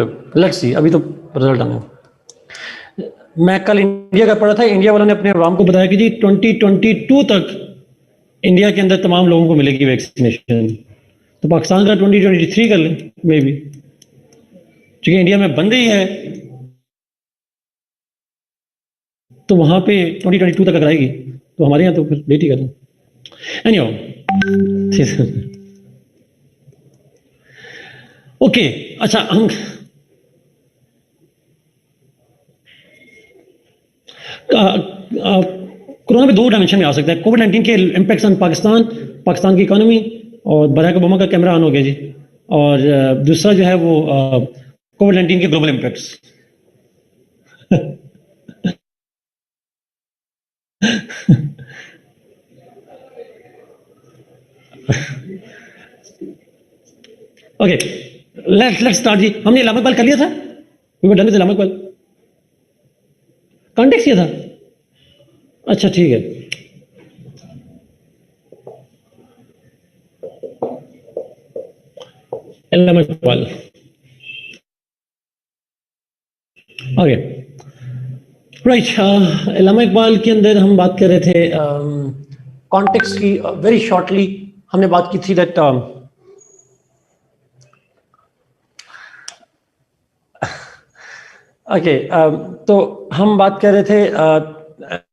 Let's see, अभी तो result आना है। मैं कल इंडिया का पढ़ा था, इंडिया वालों ने अपने अवाम को बताया कि जी 2022 तक इंडिया के अंदर तमाम लोगों को मिलेगी वैक्सीनेशन। तो पाकिस्तान का 2023 कर लें मे बी, क्योंकि इंडिया में बन रही है तो वहां पे 2022 तक अगर आएगी तो हमारे यहाँ तो फिर लेट ही कर लें। एनीहाउ, ओके, अच्छा हम कोरोना पे दो डायमेंशन में आ सकता है। कोविड-19 के इम्पैक्ट्स ऑन पाकिस्तान, पाकिस्तान की इकोनॉमी, और बराक ओबामा का कैमरा ऑन हो गया जी। और दूसरा जो है वो कोविड-19 के global impacts. Okay, let's start जी। हमने इलामा इकबाल कर लिया था, we were done with Allama Iqbal, context किया था। अच्छा ठीक है, इलामा इकबाल। ओके राइट, इलामा इकबाल के अंदर हम बात कर रहे थे कॉन्टेक्स्ट की। वेरी शॉर्टली हमने बात की थी दैट ओके, तो हम बात कर रहे थे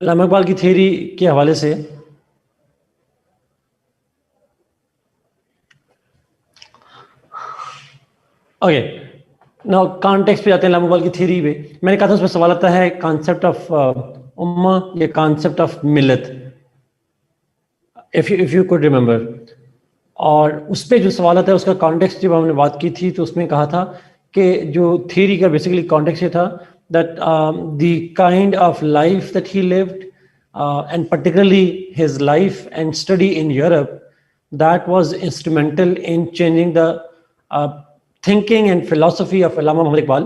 इलामा इकबाल की थ्योरी के हवाले से। ओके, नाउ कॉन्टेक्स्ट पे जाते हैं इलामा इकबाल की थ्योरी पे। मैंने कहा था उसमें सवाल आता है कॉन्सेप्ट ऑफ उम्मा या concept of Millat, if you could remember. और उस पर जो सवाल आता है उसका कॉन्टेक्स्ट जब हमने बात की थी तो उसमें कहा था कि जो थ्योरी का बेसिकली कॉन्टेक्स्ट ये था that the kind of life that he lived and particularly his life and study in Europe, that was instrumental in changing the thinking and philosophy of Allama Mohammad Iqbal.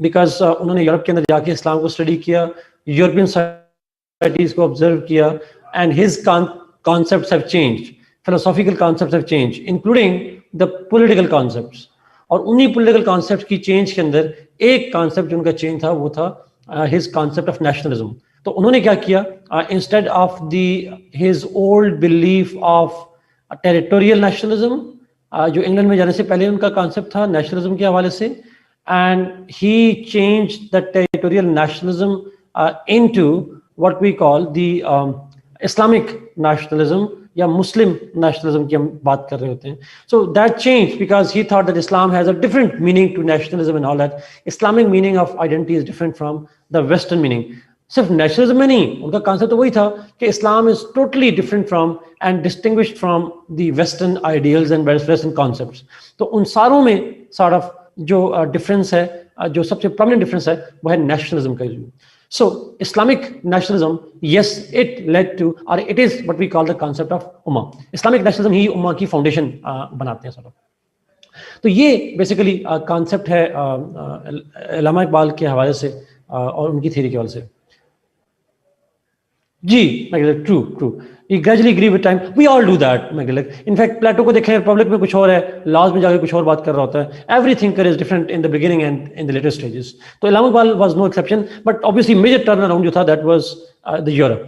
Because उन्होंने यूरोप के अंदर जाके इस्लाम को study किया, European societies को observe किया, and his concepts have changed, philosophical concepts have changed, including the political concepts. और उन्हीं political concepts की change के अंदर एक concept जो उनका change था वो था his concept of nationalism. तो उन्होंने क्या किया, instead of his old belief of territorial nationalism, जो इंग्लैंड में जाने से पहले उनका concept था nationalism के हवाले से, and he changed the territorial nationalism into what we call the Islamic nationalism या Muslim nationalism की हम बात कर रहे होते हैं. So that changed because he thought that Islam has a different meaning to nationalism and all that. Islamic meaning of identity is different from the Western meaning. सिर्फ nationalism में नहीं, उनका कॉन्सेप्ट तो वही था कि Islam is totally different from and distinguished from the western ideals and western concepts. तो उन सारों में सॉर्ट ऑफ जो डिफरेंस है, जो सबसे प्रोमिनेंट डिफरेंस है वो है नेशनलिज्म का use. So Islamic nationalism, yes, it led to, or it is what we call the concept of ummah. Islamic nationalism ही उम्मा की फाउंडेशन बनाते हैं सब. तो ये बेसिकली कॉन्सेप्ट है इल्लामा इकबाल के हवाले से और उनकी थ्योरी के हवाले से. जी true true, you gradually agree with time. We all do that. In fact, प्लेटो को देखें, रिपब्लिक में कुछ और है, लॉज में जाके कुछ और बात कर रहा होता है. Every thinker is different in the beginning and in the later stages. तो इल्लामा Iqbal was no exception, but obviously major turnaround जो था that was the Europe.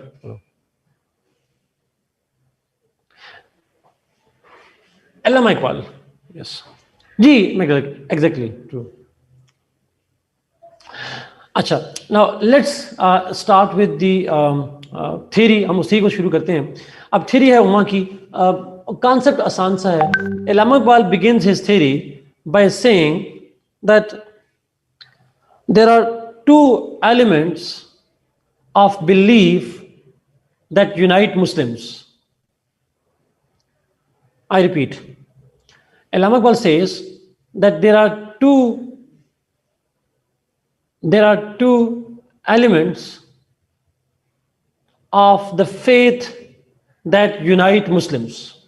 Allama Iqbal, yes. जी exactly true. अच्छा, now let's start with the theory. हम उसी को शुरू करते हैं. अब थ्योरी है उम्मा की. कॉन्सेप्ट आसान सा है. इल्लामा Iqbal begins his theory by saying that there are two elements of belief that unite Muslims. I repeat, Illama Iqbal says that there are two elements of the faith that unite Muslims.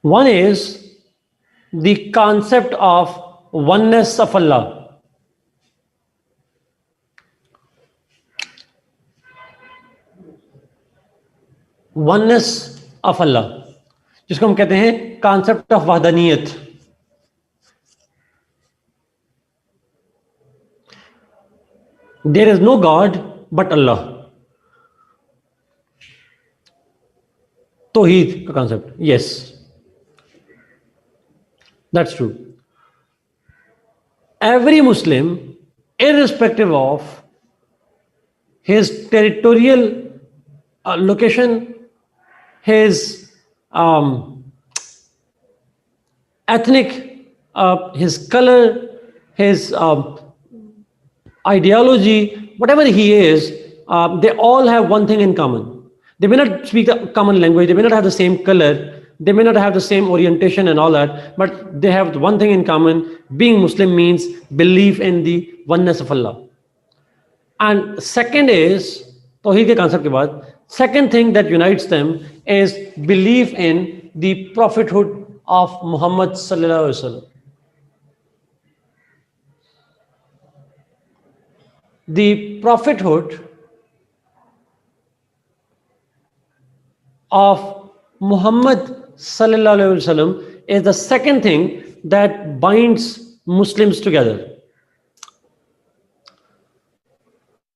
One is the concept of oneness of Allah. Oneness of Allah, जिसको हम कहते हैं concept of वहदानियत. There is no God but Allah. Tawheed का concept. Yes, that's true. Every Muslim, irrespective of his territorial location, his ethnic, his color, his ideology, whatever he is, they all have one thing in common. They may not speak a common language, they may not have the same color, they may not have the same orientation and all that, but they have one thing in common. Being Muslim means belief in the oneness of Allah. And second is, Tawheed ke concept ke baad, second thing that unites them is belief in the prophethood of Muhammad sallallahu alaihi wasallam. The prophethood of Muhammad sallallahu alaihi wasallam is the second thing that binds Muslims together.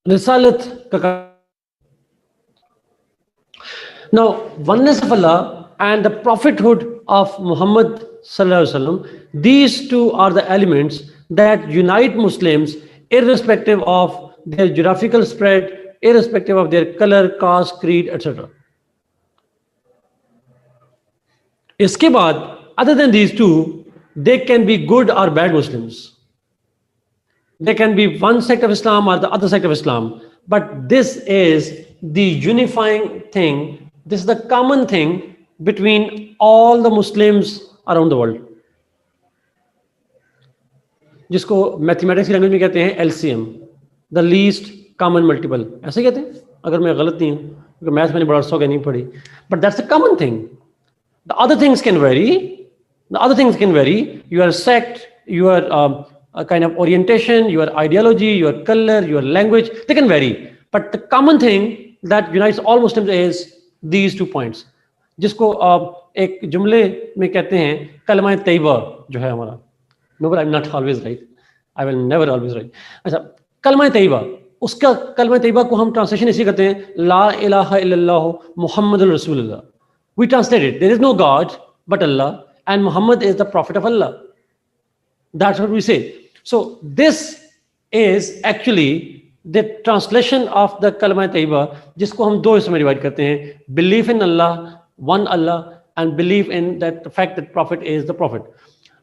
Risalat ka. Now, oneness of Allah and the prophethood of Muhammad sallallahu alaihi wasallam, these two are the elements that unite Muslims irrespective of their geographical spread, irrespective of their color, caste, creed, etc. इसके बाद, other than these two, they can be good or bad Muslims. They can be one sect of Islam or the other sect of Islam. But this is the unifying thing. This is the common thing between all the Muslims around the world. जिसको mathematics की language में कहते हैं LCM, the least common multiple, ऐसे कहते हैं अगर मैं गलत नहीं हूँ, क्योंकि मैथ मैंने बड़ा अर्सा नहीं पढ़ी, but that's the common thing. The other things can vary. The other things can vary. Your sect, your kind of orientation, your ideology, your color, your language, they can vary. But the common thing that unites all Muslims is these 2 points. जिसको एक जुमले में कहते हैं कलमा तैयबा जो है हमारा. No, but I'm not always right. I will never always right. अच्छा, कलमा तैयबा, उसका कलमा तैयबा को हम ट्रांसलेशन इसी करते हैं ला इलाहा इल्लल्लाह मुहम्मदुर रसूलुल्लाह. We translate it. There is no God but Allah, and Muhammad is the prophet of Allah. That's what we say. So this is actually the translation of the kalma tayyiba, जिसको हम 2 हिस्सों में डिवाइड करते हैं. Belief in Allah, one Allah, and belief in that the fact that prophet is the prophet.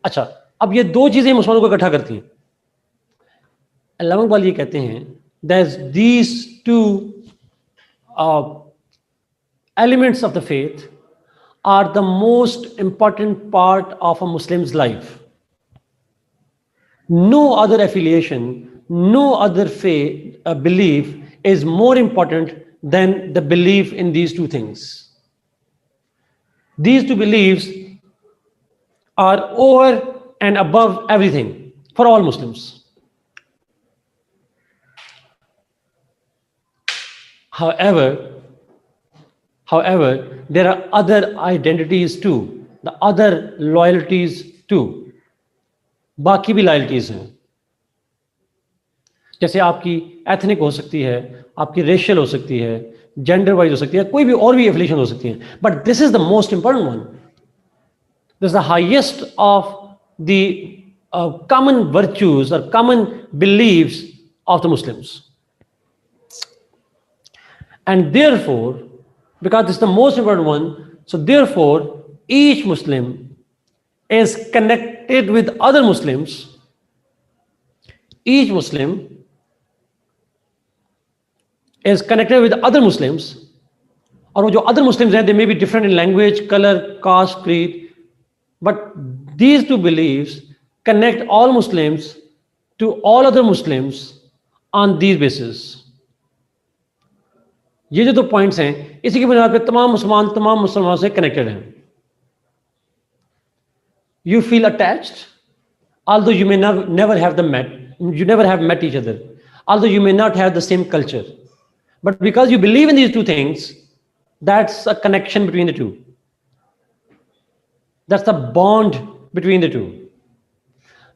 अच्छा, अब ये 2 चीजें मुसलमानों को इकट्ठा करती हैं. अल्लामा इकबाल ये कहते हैं that these 2 elements of the faith are the most important part of a Muslim's life. No other affiliation, no other faith, belief is more important than the belief in these 2 things. These 2 beliefs are over and above everything for all Muslims. However, there are other identities too, the other loyalties too. बाकी भी loyalties हैं. जैसे आपकी ethnic हो सकती है, आपकी racial हो सकती है, जेंडर वाइज हो सकती है, कोई भी और भी एफिलिएशन हो सकती है. But this is the most important one. This is the highest of the common virtues or common beliefs of the Muslims. And therefore, because this is the most important one, so therefore each Muslim is connected with other Muslims. Each Muslim is connected with other Muslims, और वो जो other Muslims हैं, they may be different in language, color, caste, creed, but these 2 beliefs connect all Muslims to all other Muslims on these basis. ये जो 2 points हैं, इसी की बुनियाद पे तमाम मुसलमानों से कनेक्टेड हैं. You feel attached, although you may never have met each other, although you may not have the same culture, but because you believe in these 2 things, that's a connection between the 2. That's the bond between the 2.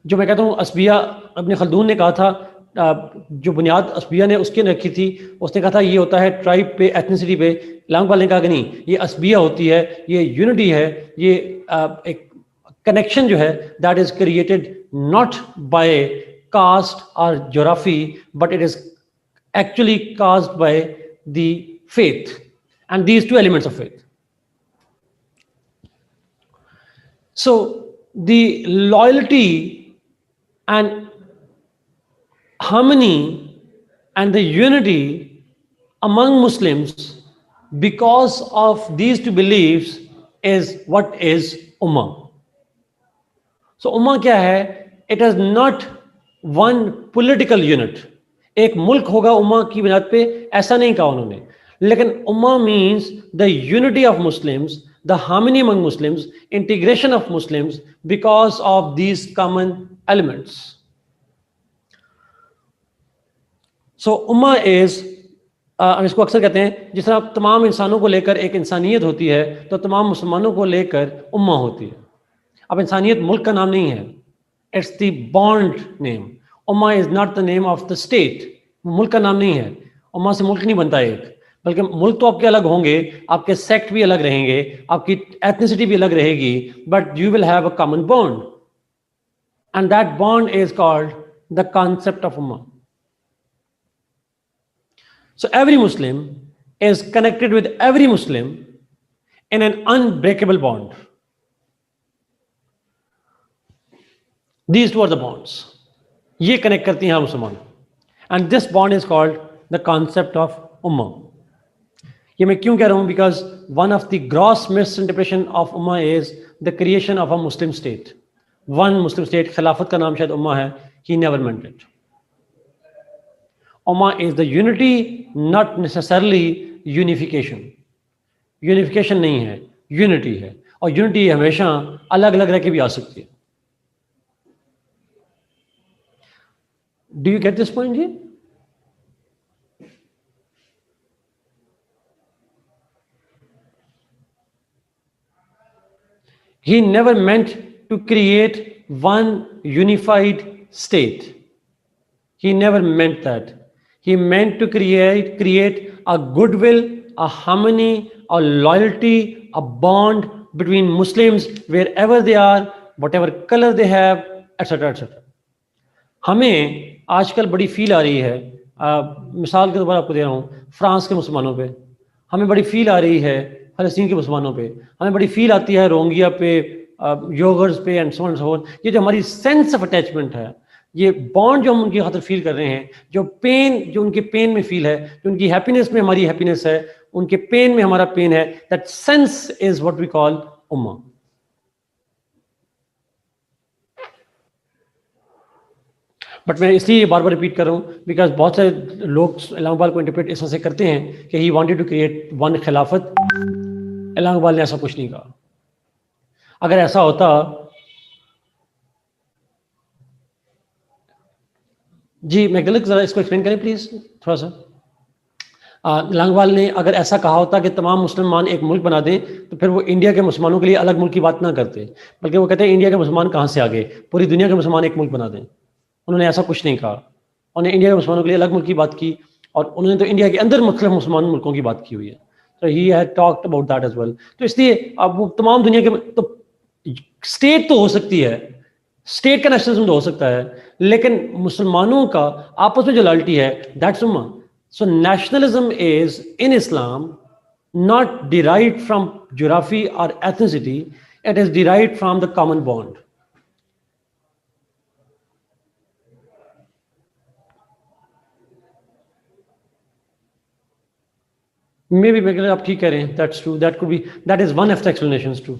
जो मैं कहता हूँ, अस्बिया इब्न Khaldun ने कहा था जो बुनियाद असबिया ने उसके रखी थी, उसने कहा था ये होता है ट्राइब पे, एथनिसिटी पे। इलाहाबाद ने कहा कि नहीं, ये असबिया होती है, ये यूनिटी है, ये एक कनेक्शन जो है that is created not by caste और geography, but it is actually caused by the faith and these two elements of faith. So the loyalty and harmony and the unity among Muslims because of these two beliefs is what is Ummah. So Ummah क्या है? It is not one political unit. एक मुल्क होगा उम्मा की बुनियाद पे, ऐसा नहीं कहा उन्होंने, लेकिन उम्मा means the unity of Muslims, the harmony among Muslims, integration of Muslims because of these common elements. So उम्मा इज, हम इसको अक्सर कहते हैं, जिस तरह तमाम इंसानों को लेकर एक इंसानियत होती है, तो तमाम मुसलमानों को लेकर उम्मा होती है. अब इंसानियत मुल्क का नाम नहीं है, it's the bond name. Umma is not the name of the state. मुल्क का नाम नहीं है. उम्मा से मुल्क नहीं बनता एक, बल्कि मुल्क तो आपके अलग होंगे, आपके सेक्ट भी अलग रहेंगे, आपकी एथनिसिटी भी अलग रहेगी, but you will have a common bond, and that bond is called the concept of Umma. So every Muslim is connected with every Muslim in an unbreakable bond. These two are the bonds. ये connect करती हैं हम मुसलमान. And this bond is called the concept of Ummah. ये मैं क्यों कह रहा हूँ? Because one of the gross misinterpretation of Ummah is the creation of a Muslim state. One Muslim state, खिलाफत का नाम शायद उम्मा है. He never meant it. Ummah is the unity, not necessarily unification. Unification नहीं है, unity है, और unity हमेशा अलग अलग रह के भी आ सकती है. Do you get this point here? He never meant to create one unified state. He never meant that. He meant to create a goodwill, a harmony, a loyalty, a bond between Muslims wherever they are, whatever color they have, etc. etc. हमें आजकल बड़ी feel आ रही है, मिसाल के तौर पर आपको दे रहा हूँ, फ्रांस के मुसलमानों पे हमें बड़ी फील आ रही है, फलस्तीन के मुसलमानों पे हमें बड़ी फील आती है, रोहिंग्या पे, योगर्स पे and so on so on. ये जो हमारी सेंस ऑफ अटैचमेंट है, ये बॉन्ड जो हम उनकी खातिर फील कर रहे हैं, जो पेन जो उनके पेन में फील है, जो उनकी हैप्पीनेस में हमारी हैप्पीनेस है, उनके पेन में हमारा पेन है, that sense is what we call उम्मा. बट मैं इसलिए बार बार रिपीट कर रहा हूँ बिकॉज बहुत सारे लोग इलाहाबाद को इंटरप्रेट इस तरह से करते हैं कि he wanted to create one खिलाफत. इलाहाबाद ने ऐसा कुछ नहीं कहा. अगर ऐसा होता, जी मैगदलिक जरा इसको एक्सप्लेन करें प्लीज थोड़ा सा. इलाहाबाद ने अगर ऐसा कहा होता कि तमाम मुसलमान एक मुल्क बना दें, तो फिर वो इंडिया के मुसलमानों के लिए अलग मुल्क की बात ना करते, बल्कि वो कहते हैं इंडिया के मुसलमान कहाँ से आ गए, पूरी दुनिया के मुसलमान एक मुल्क बना दें. उन्होंने ऐसा कुछ नहीं कहा. उन्होंने इंडिया के मुसलमानों के लिए अलग मुल्क की बात की, और उन्होंने तो इंडिया के अंदर मुख्तलिफ मुसलमान मुल्कों की बात की हुई है. तो he had talked about that as well. तो इसलिए अब वो तमाम दुनिया के, तो स्टेट तो हो सकती है, स्टेट का नेशनलिज्म तो हो सकता है, लेकिन मुसलमानों का आपस में जो लॉयल्टी है, दैट्स उम्मा. So nationalism is in Islam not derived from geography और ethnicity, it is derived from the common bond. Maybe आप ठीक कह रहे हैं, that's true, that could be, that is one of the explanations too.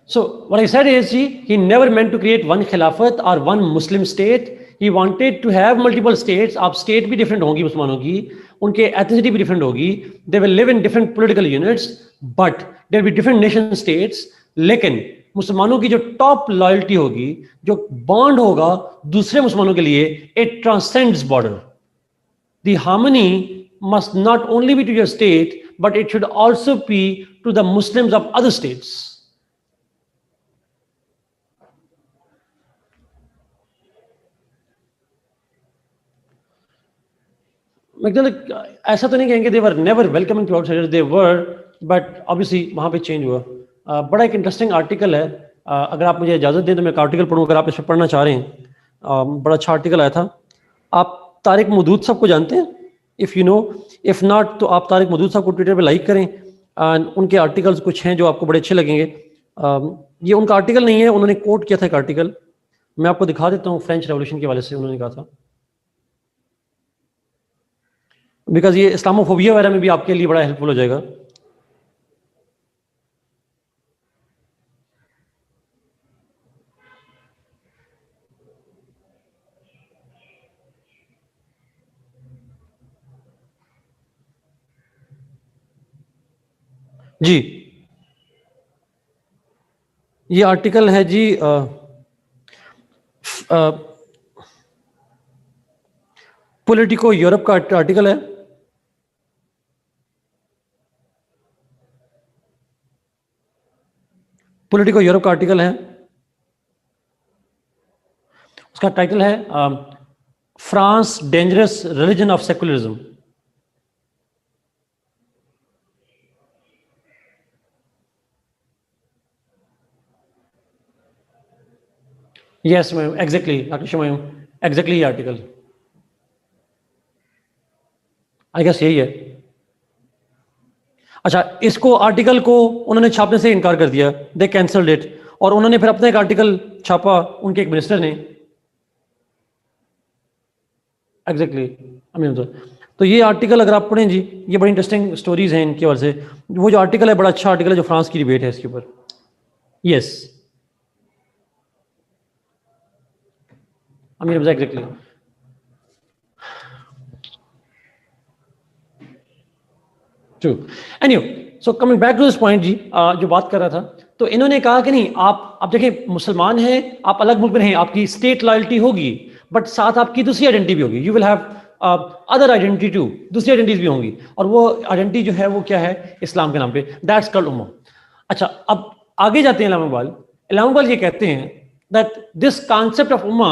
So what I said is he never meant to create one khilafat or one Muslim state. He wanted to have multiple states. आप state भी different होंगी मुसलमानों की, उनके ethnicity भी different होगी, they will live in different political units, but there will be different nation states. लेकिन मुसलमानों की जो top loyalty होगी, जो bond होगा दूसरे मुसलमानों के लिए, it transcends border. The harmony must not only be to your state, but it should also be to the Muslims of other states. मतलब ऐसा तो नहीं कहेंगे they were never welcoming to outsiders, they were, but obviously वहाँ पे change हुआ। बड़ा एक इंटरेस्टिंग आर्टिकल है, अगर आप मुझे इजाज़त दें तो मैं एक आर्टिकल पढ़ूँ, अगर आप इस पर पढ़ना चाह रहे हैं। बड़ा अच्छा आर्टिकल आया था। आप तारिक मदूद साहब को जानते हैं? If you know, if not तो आप तारिक मदूद साहब को ट्विटर पे लाइक करें। उनके आर्टिकल्स कुछ हैं जो आपको बड़े अच्छे लगेंगे। ये उनका आर्टिकल नहीं है, उन्होंने कोट किया था एक आर्टिकल, मैं आपको दिखा देता हूँ। फ्रेंच रेवोल्यूशन के हवाले से उन्होंने कहा था, बिकॉज ये इस्लामोफोबिया वगैरह में भी आपके लिए बड़ा हेल्पफुल हो जाएगा। जी, ये आर्टिकल है जी, पॉलिटिको यूरोप का आर्टिकल है। पॉलिटिको यूरोप का आर्टिकल है, उसका टाइटल है France dangerous religion of secularism. Yes ma'am, exactly doctor शमायूम, एग्जैक्टली ये आर्टिकल, आई गेस यही है। अच्छा, इसको आर्टिकल को उन्होंने छापने से इनकार कर दिया, दे कैंसल्ड इट, और उन्होंने फिर अपना एक आर्टिकल छापा, उनके एक मिनिस्टर ने। एग्जैक्टली, तो ये आर्टिकल अगर आप पढ़ें जी, ये बड़ी इंटरेस्टिंग स्टोरीज हैं इनकी वजह से। वो जो आर्टिकल है बड़ा अच्छा आर्टिकल है, जो फ्रांस की डिबेट है इसके ऊपर। Yes, Amir Hamza, exactly. True. Anyway, so coming back to this point जी, जो बात कर रहा था, तो इन्होंने कहा कि नहीं, आप देखिए मुसलमान हैं, आप अलग मुल्क में हैं, आपकी स्टेट लॉयल्टी होगी, बट साथ आपकी दूसरी आइडेंटिटी भी होगी, you will have other identity too, दूसरी आइडेंटिटीज भी होंगी, और वो आइडेंटिटी जो है वो क्या है, इस्लाम के नाम पे, दैट्स कॉल्ड उम्मा। अच्छा, अब आगे जाते हैं इमाम इकबाल। इमाम इकबाल ये कहते हैं that this concept of Umma,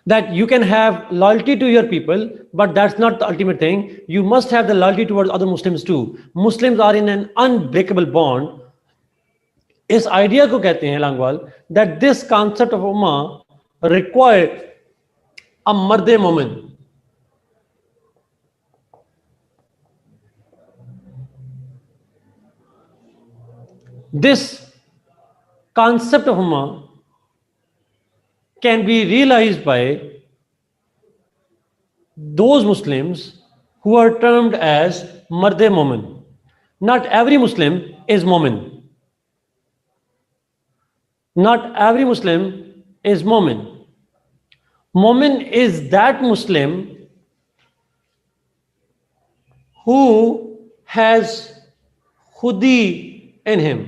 that you can have loyalty to your people, but that's not the ultimate thing. You must have the loyalty towards other Muslims too. Muslims are in an unbreakable bond. इस idea को कहते हैं लांगवाल, that this concept of ummah required a मर्द मोमिन। This concept of ummah can be realized by those Muslims who are termed as मर्द मोमिन। Not every Muslim is मोमिन, not every Muslim is मोमिन। मोमिन is that Muslim who has खुदी in him।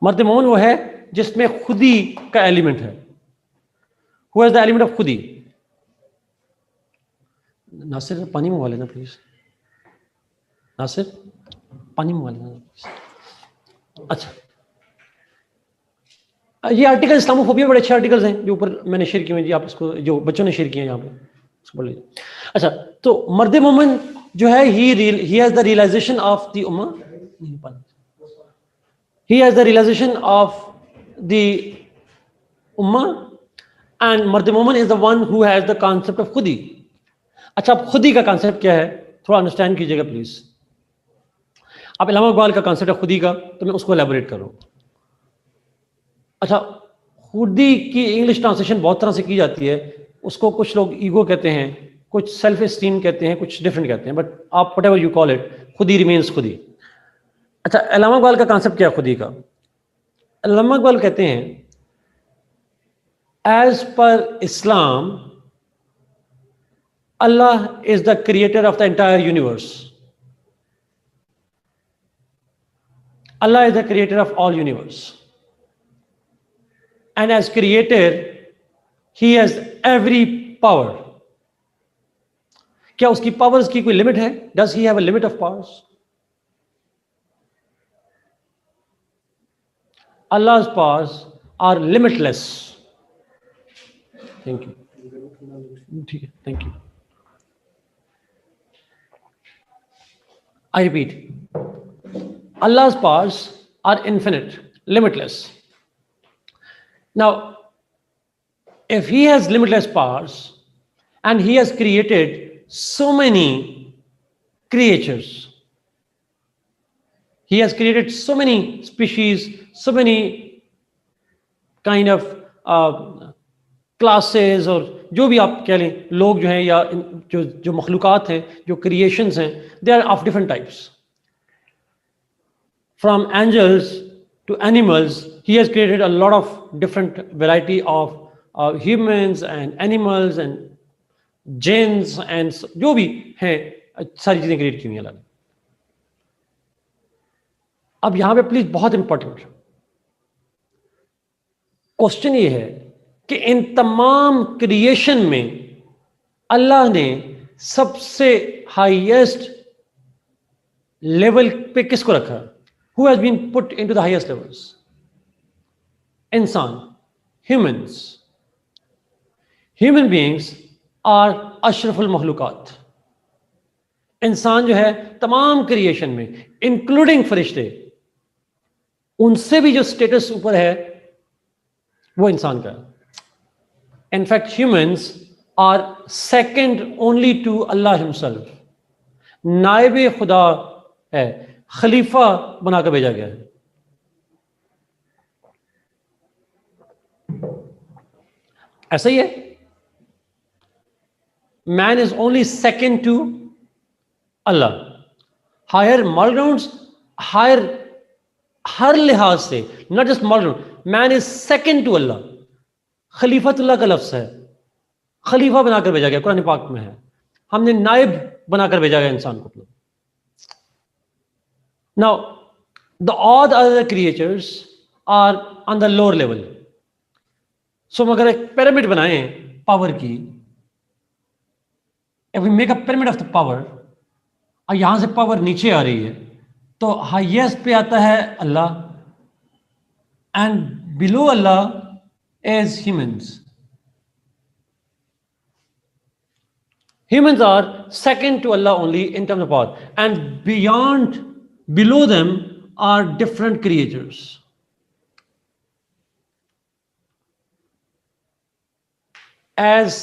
मर्द मोमिन वो है जिसमें खुदी का एलिमेंट है। Who has the element of खुदी? नासिर, पानी मंगवा लेना प्लीज। नासिर, पानी मंगवा लेना। अच्छा, ये आर्टिकल इस्लामोफोबिया बड़े अच्छे आर्टिकल्स हैं जो ऊपर मैंने शेयर किए हैं जी, आप इसको जो बच्चों ने शेयर किए हैं यहाँ पे उसको पढ़ लीजिए। अच्छा, तो मर्द मोमिन जो है, he has the realization of the Umma, he has the realization of the Umma, and मर्द मोमिन is the one who has the concept of खुदी। अच्छा, अब खुदी का कॉन्सेप्ट क्या है, थोड़ा अंडरस्टैंड कीजिएगा प्लीज। अब इल्हाम इकबाल का कॉन्सेप्ट है खुदी का, तो मैं उसको एलैबोरेट कर रहा हूं। अच्छा, खुदी की इंग्लिश ट्रांसलेशन बहुत तरह से की जाती है, उसको कुछ लोग ईगो कहते हैं, कुछ सेल्फ एस्टीम कहते हैं, कुछ डिफरेंट कहते हैं, बट आप व्हाटएवर यू कॉल इट, खुदी रिमेन्स खुदी। अच्छा, इल्हाम इकबाल का कॉन्सेप्ट क्या है खुदी का? इल्हाम इकबाल कहते हैं, as per Islam, Allah is the creator of the entire universe. Allah is the creator of all universe. And as creator, he has every power. क्या उसकी पावर्स की कोई लिमिट है? Does he have a limit of powers? Allah's powers are limitless. Thank you. ठीक है, thank you. I repeat, Allah's powers are infinite, limitless. Now, if He has limitless powers and He has created so many creatures, He has created so many species, so many kind of classes और जो भी आप कह लें, लोग जो हैं या जो मखलूक़ात हैं, जो क्रिएशंस हैं, they are of different types, from angels to animals. He has created a lot of different variety of humans and animals and jinns and जो भी हैं, सारी चीज़ें क्रिएट की हुई हैं अल्लाह ने। अब यहाँ पे प्लीज़ बहुत इंपॉर्टेंट क्वेश्चन ये है कि इन तमाम क्रिएशन में अल्लाह ने सबसे हाईएस्ट लेवल पे किसको रखा? Who has been put into the highest levels? इंसान, ह्यूमंस। ह्यूमन बीइंग्स आर अशरफुल मखलूकात। इंसान जो है तमाम क्रिएशन में, इंक्लूडिंग फरिश्ते, उनसे भी जो स्टेटस ऊपर है वो इंसान का है। In fact, humans are second only to Allah Himself. नाइबे खुदा है, खलीफा बनाकर भेजा गया है। ऐसा ही है। Man is only second to Allah. Higher moral grounds, higher हर लिहाज से, not just moral ground, man is second to Allah. खलीफतुल्लाह का लफ्ज़ है, खलीफा बनाकर भेजा गया, कुरान पाक में है। हमने नाइब बनाकर भेजा गया इंसान को। Now the all other creatures are on the lower level. So हम अगर एक पिरामिड बनाएं पावर की, if we make a pyramid of the power, और यहां से पावर नीचे आ रही है, तो हाईएस्ट पे आता है Allah, and below Allah as humans. Humans are second to Allah only in terms of power, and beyond, below them are different creatures. As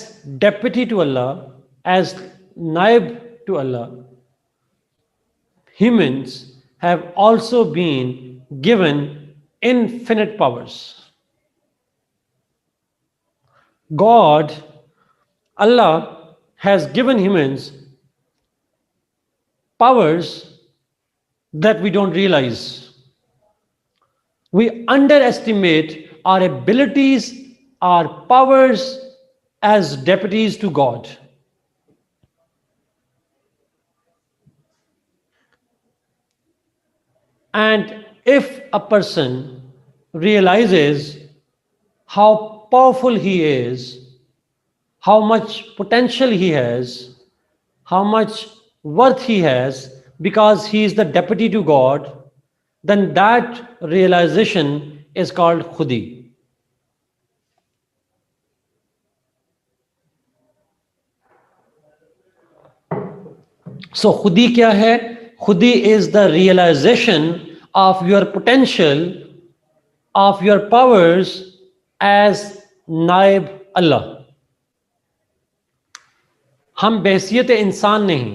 deputy to Allah, as naib to Allah, humans have also been given infinite powers. God, Allah, has given humans powers that we don't realize. We underestimate our abilities, our powers as deputies to God. And if a person realizes how powerful he is, how much potential he has, how much worth he has, because he is the deputy to God, then that realization is called khudi. So khudi kya hai? Khudi is the realization of your potential, of your powers as नाइब अल्लाह। हम बहसियत इंसान नहीं,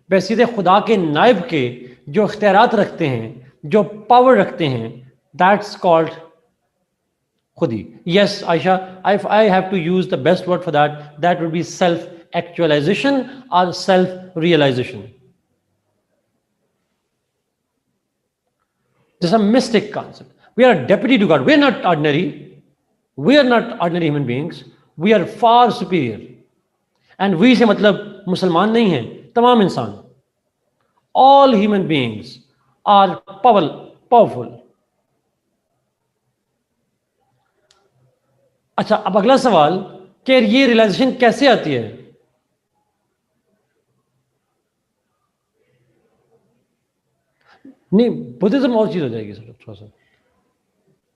बहसियत खुदा के नाइब के जो इख्तियारात रखते हैं, जो पावर रखते हैं, दैट्स कॉल्ड खुदी। Yes Ayesha, I have to use the best word for that, that would be self actualization और self realization. This a mystic concept. We are deputy to God, we are not ordinary, we are not ordinary human beings, we are far superior. And we से मतलब मुसलमान नहीं हैं, तमाम इंसान, all human beings are powerful. अच्छा, अब अगला सवाल कि ये रियलाइजेशन कैसे आती है? नहीं, बुद्धिज्म और चीज हो जाएगी सर, थोड़ा सा।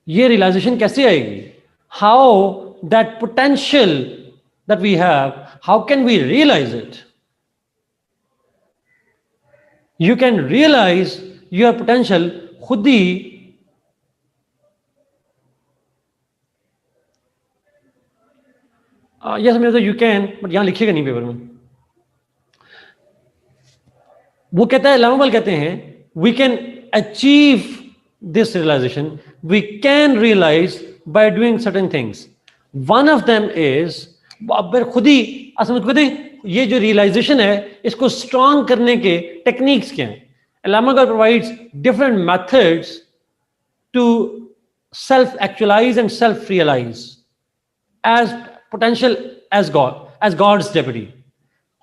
ये रियलाइजेशन कैसे आएगी? How that potential that we have, how can we realize it? You can realize your potential खुद ही यह समझो तो यू कैन, बट यहां लिखिएगा नहीं पेपर में. वो कहता है, लामोबल कहते हैं, we can achieve this realisation, we can realise by doing certain things. One of them is, अब खुद ही समझ कहते हैं ये जो रियलाइजेशन है इसको स्ट्रांग करने के टेक्निक्स क्या हैं. लामोबल provides different methods to self actualize and self realize as potential as God's deputy.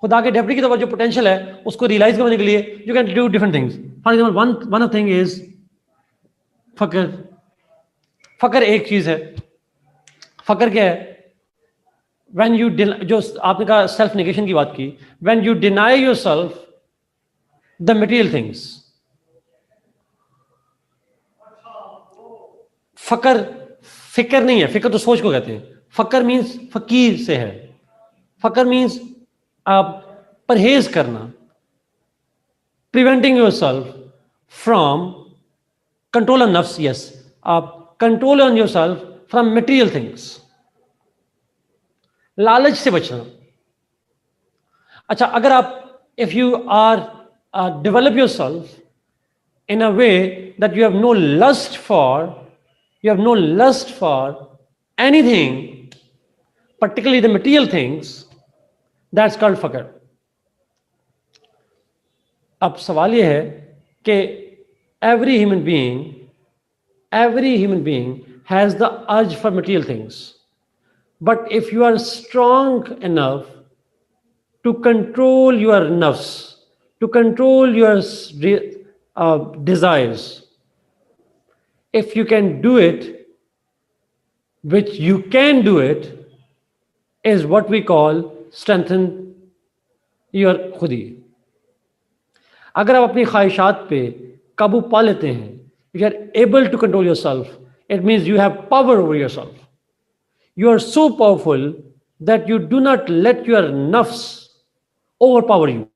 खुदा के डेप्टी की तरफ जो पोटेंशियल है उसको रियलाइज करने के लिए you can do different things. For example one of thing is फकर. फकर एक चीज है. फकर क्या है? व्हेन यू जो आपने कहा सेल्फ नेगेशन की बात की, when you deny yourself the material things. फकर फिक्र नहीं है, फिक्र तो सोच को कहते हैं. फकर मीन्स फकीर से है. फकर मीन्स आप परहेज करना, preventing yourself from control on नफ्स. यस, आप control on yourself from material things. लालच से बचना. अच्छा, अगर आप if you are develop yourself in a way that you have no lust for anything, particularly the material things, that's called fakr. अब सवाल ये है कि every human being has the urge for material things, but if you are strong enough to control your nafs, to control your desires, if you can do it, which you can do it, is what we call strengthen your खुदी. अगर आप अपनी ख्वाहिशात पे काबू पा लेते हैं, you are able to control yourself, it means you have power over yourself. You are so powerful that you do not let your nafs overpower you.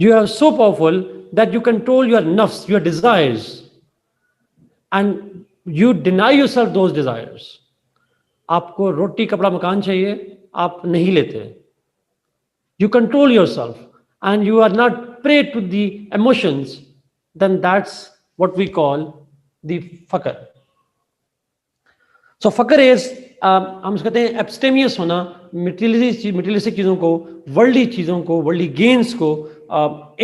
You are so powerful that you control your nafs, your desires, and you deny yourself those desires. आपको रोटी कपड़ा मकान चाहिए, आप नहीं लेते. You control yourself and you are not prey to the emotions, then that's what we call the fakr. So fakr is हम कहते हैं एब्स्टेमियस होना, मटेरियलिस्टिक चीज़ों को, वर्ल्डली चीज़ों को, वर्ल्डली गेन्स को,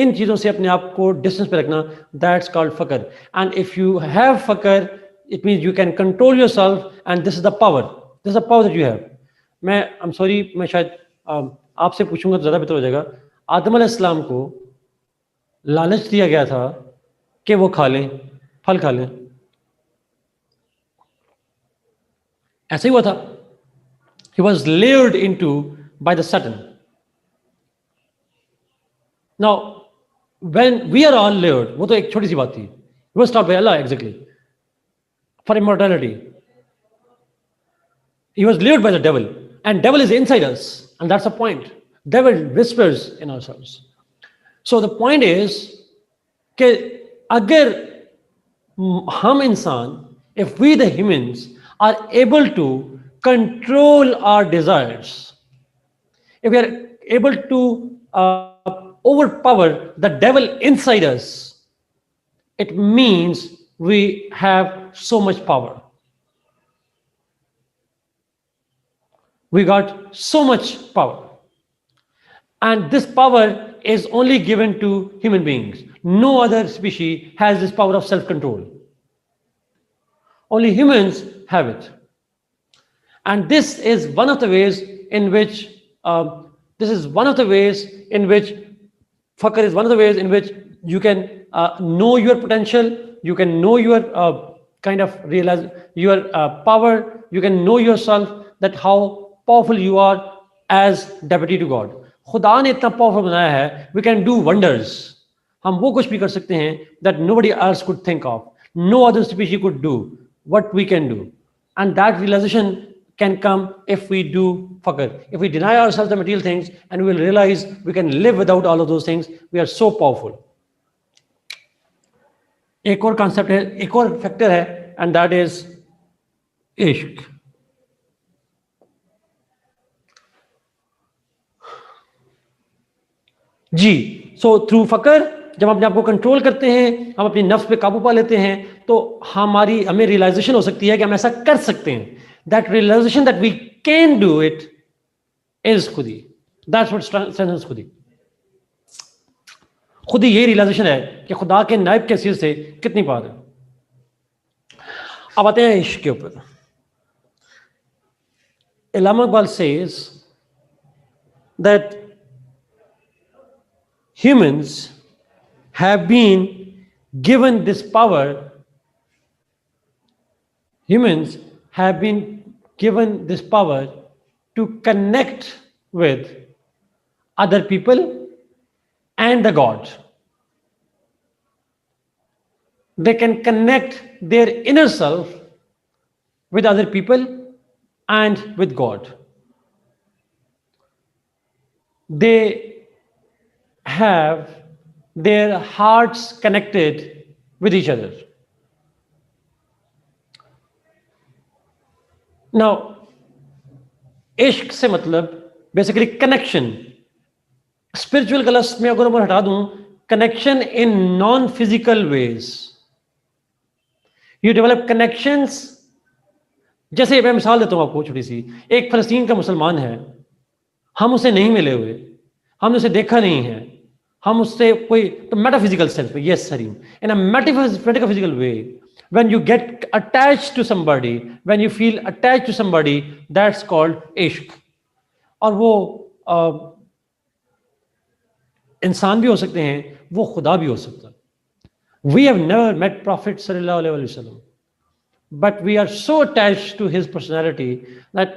इन चीज़ों से अपने आप को डिस्टेंस पे रखना. दैट्स कॉल्ड फकर. एंड इफ यू हैव फकर, it means you can control yourself and this is the power. This is the power that you have. मैं आई एम सॉरी, मैं शायद आपसे पूछूंगा तो ज़्यादा बेहतर हो जाएगा. आदम अलैहिस्सलाम को लालच दिया गया था कि वो खा लें, फल खा लें. ऐसा ही हुआ था. He was lured into by the Satan. Now, when we are all lured, वो तो एक छोटी सी बात थी. He was taught by Allah exactly for immortality. He was lured by the devil, and devil is inside us, and that's the point. Devil whispers in ourselves. So the point is कि अगर हम इंसान, if we the humans are able to control our desires, if we are able to overpower the devil inside us, it means we have so much power. We got so much power. And this power is only given to human beings. No other species has this power of self-control. Only humans have it. And this is one of the ways in which fakr is one of the ways in which you can know your potential, you can know your kind of realize your power, you can know yourself, that how powerful you are as deputy to God. खुदा ने इतना powerful बनाया है, we can do wonders. हम वो कुछ भी कर सकते हैं that nobody else could think of, no other species could do. what we can do. And that realization can come if we do faqr. If we deny ourselves the material things and we will realize we can live without all of those things, we are so powerful. एक और concept है, एक और factor है, and that is इश्क. जी, so through फकर जब अपने आप को कंट्रोल करते हैं, हम अपनी नफ्स पे काबू पा लेते हैं, तो हमें रियलाइजेशन हो सकती है कि हम ऐसा कर सकते हैं. That realization that we can do it is खुदी. That's what strengthens खुदी. खुद ही ये रियलाइजेशन है कि खुदा के नायब के हैसियत से कितनी बात है. अब आते हैं इश्क के ऊपर. इल्लामा Iqbal says that humans have been given this power. Humans have been given this power to connect with other people and the God. They can connect their inner self with other people and with God. They have their hearts connected with each other. Now, इश्क से मतलब basically connection. Spiritual colours में अगर मैं हटा दूं, connection in non physical ways. You develop connections. जैसे मैं मिसाल देता हूं आपको छोटी सी. एक फलस्तीन का मुसलमान है, हम उसे नहीं मिले हुए, हमने उसे देखा नहीं है, हम उससे कोई तो मेटाफिजिकल सेंस में, yes Sarim, in a metaphysical way, when you get attached to somebody, when you feel attached to somebody, that's called ishq. और वो इंसान भी हो सकते हैं, वो खुदा भी हो सकता है. We have never met Prophet sallallahu alaihi wasallam, but we are so attached to his personality that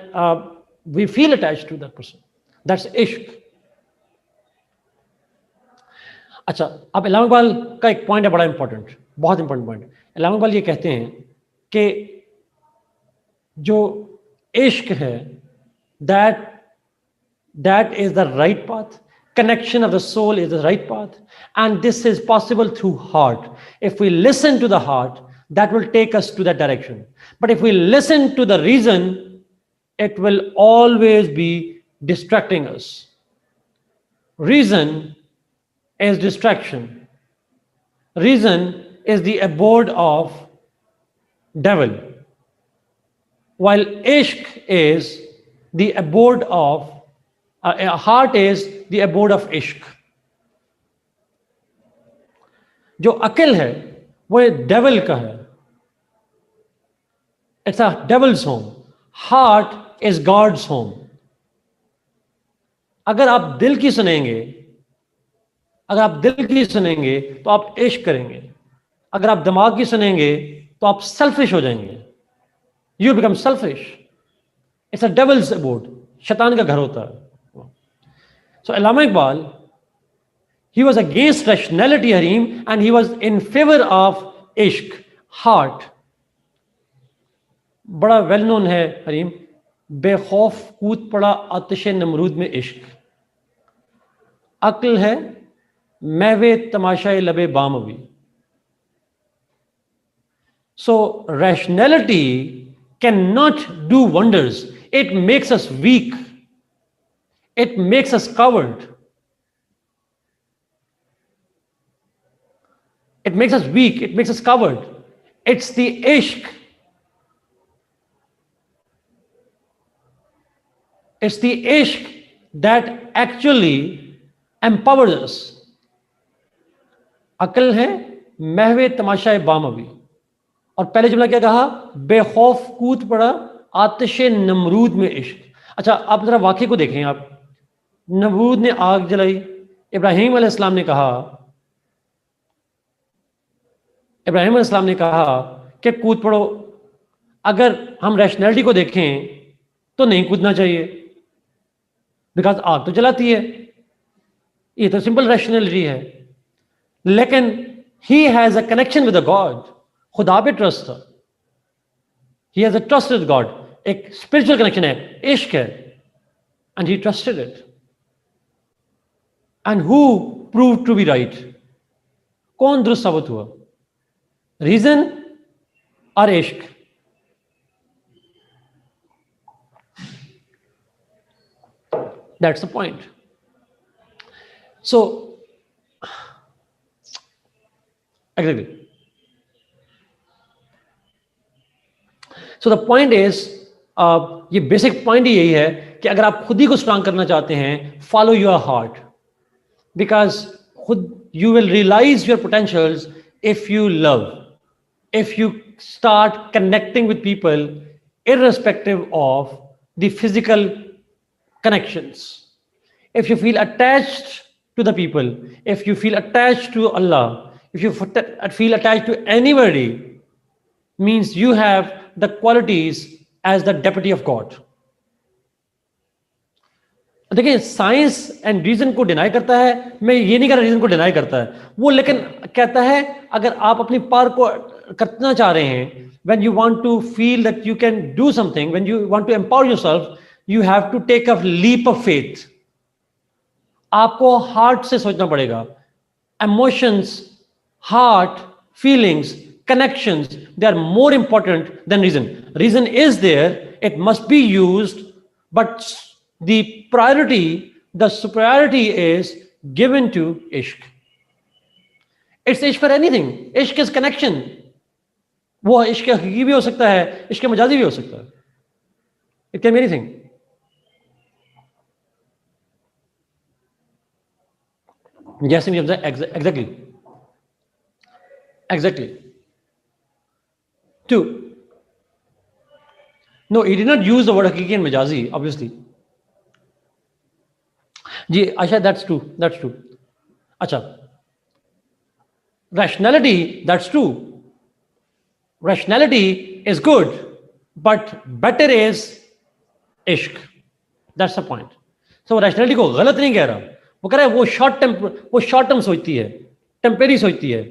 we feel attached to that person. That's ishq. अच्छा, अब इल्लामा इकबाल का एक पॉइंट है बड़ा इंपॉर्टेंट, बहुत इंपॉर्टेंट पॉइंट. इल्लामा इकबाल ये कहते हैं कि जो इश्क है, that is the right path. Connection of the soul is the right path, and this is possible through heart. If we listen to the heart, that will take us to that direction. But if we listen to the reason, it will always be distracting us. Reason is distraction. Reason is the abode of devil, while ishq is the abode of heart is the abode of ishq. जो अकल है वो devil का है. It's a devil's home. Heart is God's home. अगर आप दिल की सुनेंगे, अगर आप दिल की सुनेंगे तो आप इश्क करेंगे. अगर आप दिमाग की सुनेंगे तो आप सेल्फिश हो जाएंगे. You become selfish. It's a devil's abode. शैतान का घर होता है. So Allama Iqbal, he was against rationality Hareem, and he was in favour of इश्क, हार्ट. बड़ा वेल नोन है हरीम, बेखौफ कूद पड़ा आतिश नमरूद में इश्क. अक्ल है महवे तमाशाए लबे बामवी. So rationality cannot do wonders. It makes us weak. It makes us coward. It makes us weak. It makes us coward. It's the ishq. It's the ishq that actually empowers us. अकल है महवे तमाशाए बामवी. और पहले जुमला क्या कहा? बेखौफ कूद पड़ा आतिश नमरूद में इश्क. अच्छा, आप जरा वाक़े को देखें. आप, नमरूद ने आग जलाई, इब्राहिम अलैहिस्सलाम ने कहा कि कूद पड़ो. अगर हम रैशनैलिटी को देखें तो नहीं कूदना चाहिए, बिकॉज आग तो जलाती है. ये तो सिंपल रैशनैलिटी है. लेकिन he has a connection with the God. खुदा पे ट्रस्ट था. He has a trust with God. एक spiritual connection है, इश्क है, and he trusted it. And who proved to be right? कौन दुरुस्त साबित हुआ? Reason or इश्क? That's the point. So, exactly. So the point is, ये बेसिक पॉइंट यही है कि अगर आप खुद ही को स्ट्रांग करना चाहते हैं, फॉलो योर हार्ट, बिकॉज खुद you will realize your potentials if you love, if you start connecting with people irrespective of the physical connections. If you feel attached to the people, if you feel attached to Allah, if you feel attached to anybody, means you have the qualities as the deputy of God. देखिए, science and reason को deny करता है, मैं ये नहीं कह रहा reason को डिनाई करता है वो, लेकिन कहता है अगर आप अपनी पार को करना चाह रहे हैं, when you want to feel that you can do something, when you want to empower yourself, you have to take a leap of faith. आपको हार्ट से सोचना पड़ेगा. Emotions, heart, feelings, connections, they are more important than reason. Reason is there, it must be used, but the priority, the superiority is given to ishq. It's ishq for anything. Ishq is connection. वो इश्क हकीकी भी हो सकता है, इश्क मजाजी भी हो सकता है. It can be anything. Yes, exactly. Exactly. Two. No, he did not use the word hakiki and majazi, obviously. Ji, Asha, that's true. That's true. अच्छा. Rationality, that's true. Rationality is good, but better is ishq. That's the point. So rationality को गलत नहीं कह रहा, वो कह रहा है वो शॉर्ट टर्म सोचती है, टेम्परेरी सोचती है.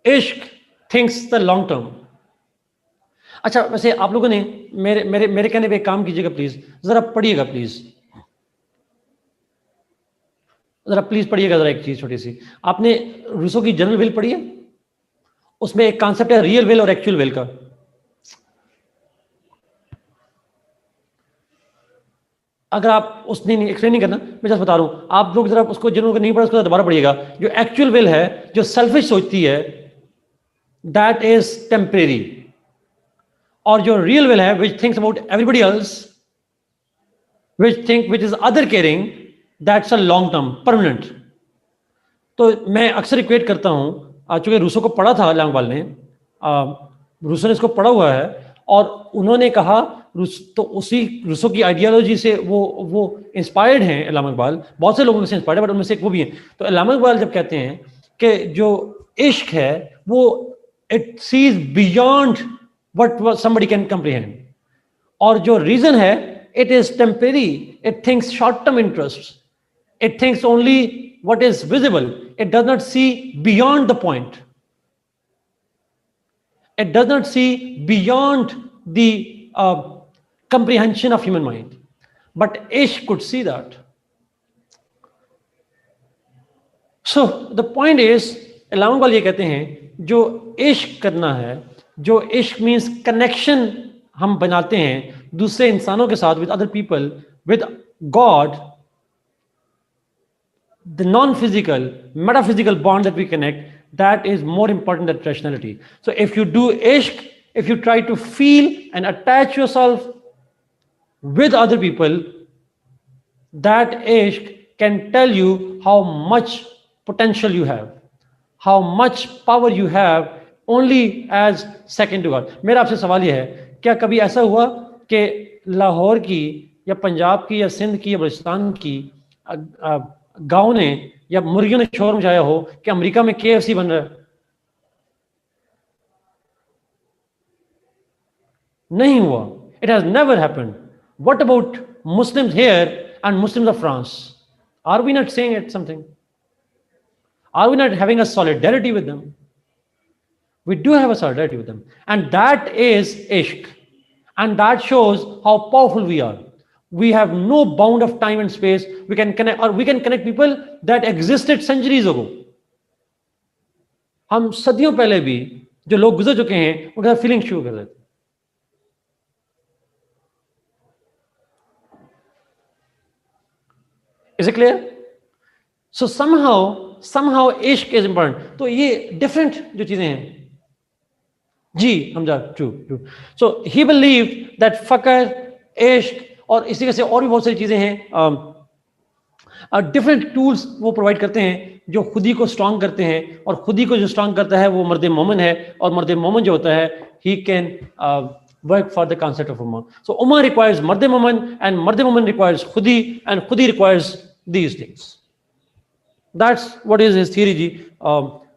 इश्क थिंक्स द लॉन्ग टर्म. अच्छा, वैसे आप लोगों ने मेरे कहने पे एक काम कीजिएगा प्लीज, जरा पढ़िएगा प्लीज, जरा प्लीज पढ़िएगा जरा एक चीज छोटी सी. आपने रूसो की जनरल विल पढ़ी है? उसमें एक कॉन्सेप्ट है रियल विल और एक्चुअल विल का. अगर आप उसने एक्सप्लेन नहीं करना, मैं जस्ट बता रहा हूं, आप लोग जरा उसको जिन्होंने नहीं पढ़ा उसको दोबारा पढ़िएगा. जो एक्चुअल विल है, जो सेल्फिश सोचती है, दैट इज टेम्परेरी. और जो रियल विल है, which thinks about everybody else, which is other caring, that's a long term, permanent. तो मैं अक्सर इक्वेट करता हूं, चूंकि रूसो को पढ़ा था लांगबाल ने, रूसो ने इसको पढ़ा हुआ है, और उन्होंने कहा तो उसी रूसो की आइडियोलॉजी से वो इंस्पायर्ड हैं. इल्हाम इकबाल बहुत से लोगों से इंस्पायर्ड है, बट उनमें से एक वो भी हैं. तो इल्हाम इकबाल जब कहते हैं कि जो इश्क है वो it sees beyond what somebody can comprehend, और जो रीजन है it is temporary, it thinks short term interest, it thinks only what is visible, it does not see beyond the point, it does not see beyond the comprehension of human mind, but ishq could see that. So the point is, Allama Iqbal ये कहते हैं जो इश्क करना है, जो इश्क means connection हम बनाते हैं दूसरे इंसानों के साथ, with other people, with God, the non-physical, metaphysical bond that we connect, that is more important than rationality. So if you do ishq, if you try to feel and attach yourself with other people, that ishq can tell you how much potential you have, how much power you have, only as second to God. मेरा आपसे सवाल ये है, क्या कभी ऐसा हुआ कि लाहौर की या पंजाब की या सिंध की या बलूचिस्तान की गांव ने या मुर्गियों ने शोर मचाया हो कि अमेरिका में KFC बन रहा है? नहीं हुआ. It has never happened. What about Muslims here and Muslims of France? Are we not saying it something? Are we not having a solidarity with them? We do have a solidarity with them. And that is ishq. And that shows how powerful we are. We have no bound of time and space. We can connect, or we can connect people that existed centuries ago. हम सदियों पहले भी जो लोग गुजर चुके हैं उनके साथ फीलिंग शुरू कर देते. Is it clear? So somehow इश्क is important. तो ये different जो चीजें हैं. जी Hamza true. So he believed that फकर, इश्क और इसी तरह से और भी बहुत सारी चीजें हैं. डिफरेंट टूल्स वो प्रोवाइड करते हैं जो खुदी को स्ट्रांग करते हैं, और खुदी को जो स्ट्रांग करता है वो मर्द मोमन है, और मर्द मोमन जो होता है he can work for the concept of उम्मा. सो उम्मा रिक्वायर्स मर्द मोमन, एंड मर्द मोमन रिक्वायर्स खुदी, एंड खुदी requires these things. That's what is his theory जी.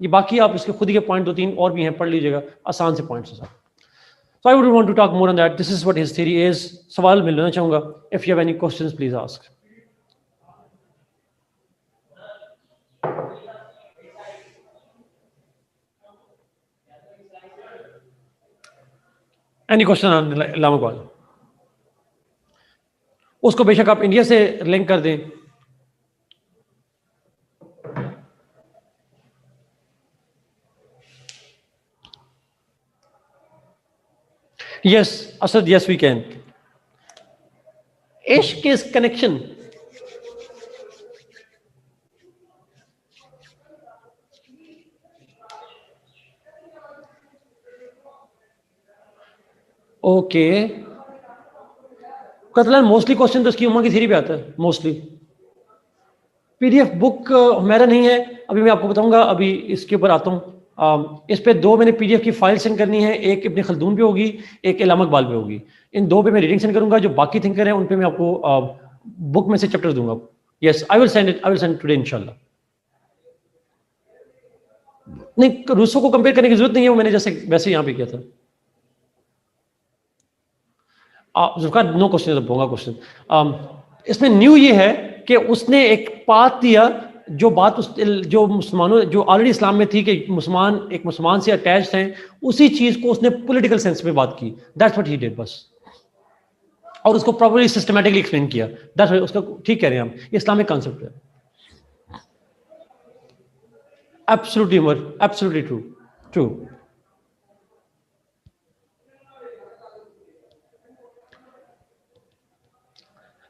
ये बाकी आप इसके खुदी के पॉइंट 2-3 और भी हैं, पढ़ लीजिएगा, आसान से पॉइंट्स हैं. So I would want to talk more on that. This is what his theory is. सवाल मैं लेना चाहूँगा. If you have any questions, please ask. Any question on Allama Iqbal? उसको बेशक आप इंडिया से लिंक कर दें. Yes, Asad, yes we can. Ishq is connection. Okay. कतलान मोस्टली क्वेश्चन तो इसकी उम्मा की थ्योरी पे आता है मोस्टली. पीडीएफ बुक मेरा नहीं है, अभी मैं आपको बताऊंगा, अभी इसके ऊपर आता हूँ. इस पे 2 मैंने पीडीएफ की फाइल सेंड करनी है, एक इब्न खल्दून पे होगी, एक अल्लामा इकबाल पे होगी. इन 2 पे मैं रीडिंग सेंड करूंगा. जो बाकी थिंकर हैं उन पे मैं आपको बुक में से चैप्टर दूंगा. Yes, I will send today इंशाल्लाह. नहीं, रूसो को कंपेयर करने की जरूरत नहीं है, वो मैंने जैसे वैसे यहाँ पे किया था. जुल्फकार, नो क्वेश्चन, होगा क्वेश्चन. इसमें न्यू ये है कि उसने एक पाथ दिया, जो बात जो मुसलमानों जो ऑलरेडी इस्लाम में थी कि मुसलमान एक मुसलमान से अटैच्ड हैं, उसी चीज को उसने पॉलिटिकल सेंस में बात की. दैट्स व्हाट ही डिड बस. और उसको प्रॉपर्ली सिस्टमैटिकली एक्सप्लेन किया. दैट्स उसका ठीक कह रहे हैं हम, ये इस्लामिक कॉन्सेप्ट है. Absolutely Umar, absolutely true.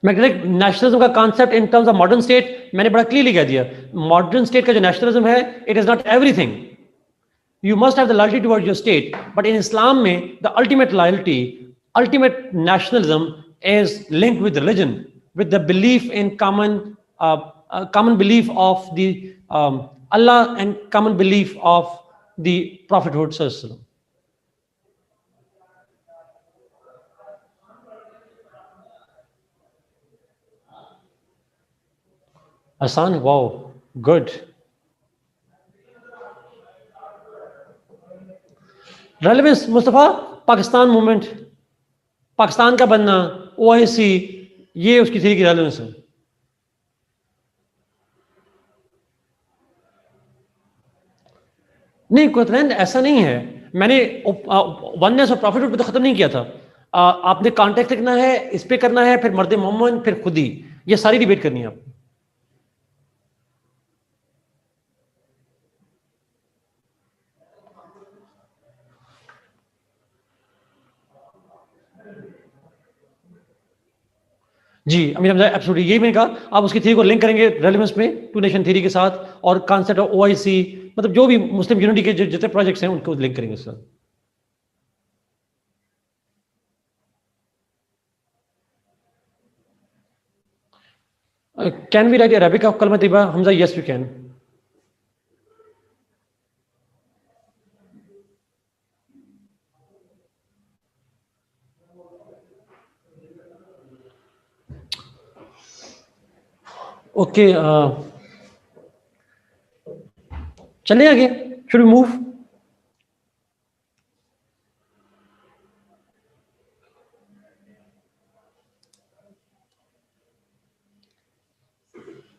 Magnetic nationalism का concept in terms of modern state मैंने बड़ा क्लियरली कह दिया. मॉडर्न स्टेट का जो नेशनलिज्म है, it is not everything. You must have the loyalty towards your state, but in Islam में the ultimate loyalty, ultimate nationalism is linked with religion, with the belief in common belief of the Allah and common belief of the prophethood sallallahu alaihi wasallam. आसान. Wow, good. Relevance Mustafa, Pakistan movement, Pakistan का बनना, OIC, ये उसकी theory की relevance है. नहीं कोतलैंड ऐसा नहीं है. मैंने वननेस और प्रॉफिटहुड पे तो खत्म नहीं किया था. आपने कॉन्टेक्ट लिखना है, इस पे करना है, फिर मर्द मोमन, फिर खुदी, ये सारी डिबेट करनी है आपको. जी अमीर हमजा, एब्सोल्युटली यही मैंने कहा. आप उसकी थ्योरी को लिंक करेंगे रेलेवेंस में, टू नेशन थ्योरी के साथ, और कॉन्सेप्ट ऑफ ओआईसी, मतलब जो भी मुस्लिम यूनिटी के जितने प्रोजेक्ट्स हैं उनको लिंक करेंगे sir. Can we write Arabic of कलमा तैयबा? Hamza, yes we can. Okay, चले आगे. Should we move?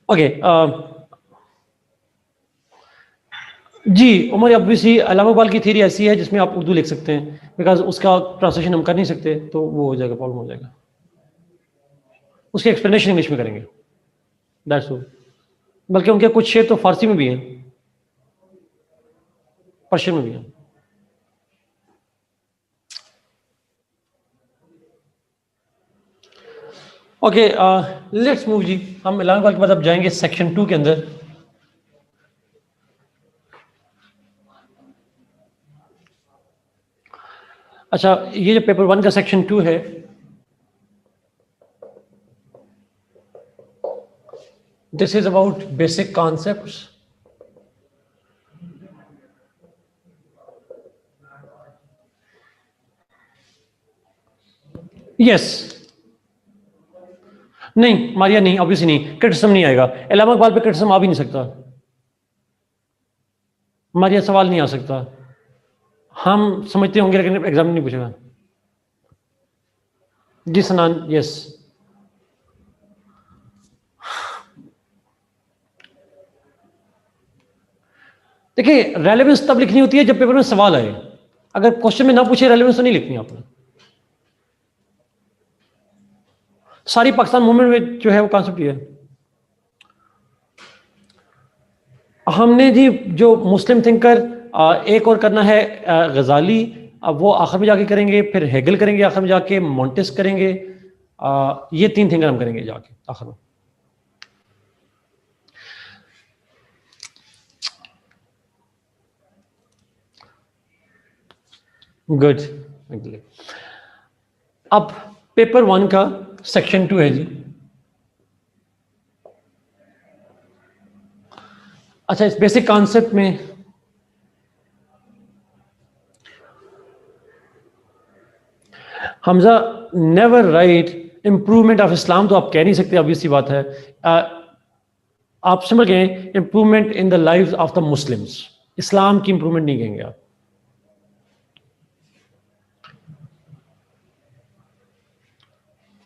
ओके, जी उमर, ऑब्वियसली अल्लामा इकबाल की थ्योरी ऐसी है जिसमें आप उर्दू लिख सकते हैं, बिकॉज उसका ट्रांसलेशन हम कर नहीं सकते, तो वो हो जाएगा, प्रॉब्लम हो जाएगा। उसकी एक्सप्लेनेशन इंग्लिश में करेंगे, दैट्स ऑल। बल्कि उनके कुछ शेर तो फारसी में भी हैं, पर्शियन में भी हैं। ओके, लेट्स मूव जी। हम अल्लामा इकबाल के बाद अब जाएंगे सेक्शन 2 के अंदर। अच्छा, ये जो पेपर 1 का सेक्शन 2 है, this is about basic concepts. Yes, नहीं मारिया नहीं, ऑब्वियसली नहीं, क्रिटिसिज्म नहीं आएगा अल्लामा इकबाल पे, क्रिटिसिज्म आ भी नहीं सकता, मारिया सवाल नहीं आ सकता। हम समझते होंगे लेकिन एग्जाम में नहीं पूछेगा। जी सनान, यस। देखिए, रेलेवेंस तब लिखनी होती है जब पेपर में सवाल आए। अगर क्वेश्चन में ना पूछे रेलेवेंस तो नहीं लिखनी आपने। सारी पाकिस्तान मूवमेंट में जो है वो कॉन्सेप्ट ये है। हमने जी जो मुस्लिम थिंकर एक और करना है गजाली, अब वो आखिर में जाके करेंगे, फिर हेगल करेंगे आखिर में जाके, मॉन्टेस करेंगे, ये 3 थिंकर हम करेंगे जाके आखिर में। गुड। अब पेपर 1 का सेक्शन 2 है जी। अच्छा, इस बेसिक कॉन्सेप्ट में Hamza never write improvement of Islam, तो आप कह नहीं सकते, ऑब्वियस सी बात है। आप समझ गए, improvement in the lives of the Muslims, Islam की इंप्रूवमेंट नहीं कहेंगे आप।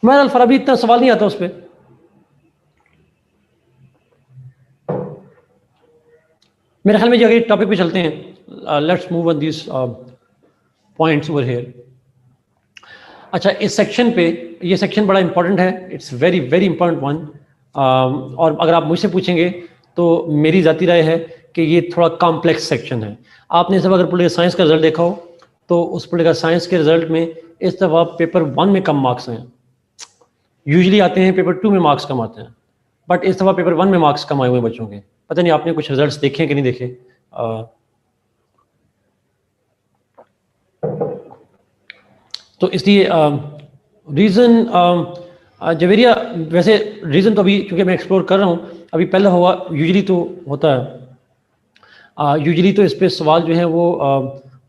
मैं फराबी इतना सवाल नहीं आता उस पर। मेरे ख्याल में जो अगर टॉपिक पे चलते हैं, let's move on this points over here. अच्छा, इस सेक्शन पे, ये सेक्शन बड़ा इंपॉर्टेंट है, it's very very important one. और अगर आप मुझसे पूछेंगे तो मेरी ज़ाती राय है कि ये थोड़ा कॉम्प्लेक्स सेक्शन है। आपने सब अगर पॉलिटिकल साइंस का रिजल्ट देखा हो तो उस पॉलिटिकल साइंस के रिजल्ट में इस दफ़ा पेपर 1 में कम मार्क्स हैं। यूजुअली आते हैं पेपर 2 में मार्क्स कम आते हैं, बट इस दफ़ा पेपर 1 में मार्क्स कम आए हुए बच्चों के। पता नहीं आपने कुछ रिजल्ट्स देखे हैं कि नहीं देखे। तो इसलिए रीज़न जवेरिया, वैसे रीज़न तो अभी क्योंकि मैं एक्सप्लोर कर रहा हूँ, अभी पहले हुआ यूजुअली तो होता है, यूजुअली तो इस पे सवाल जो है वो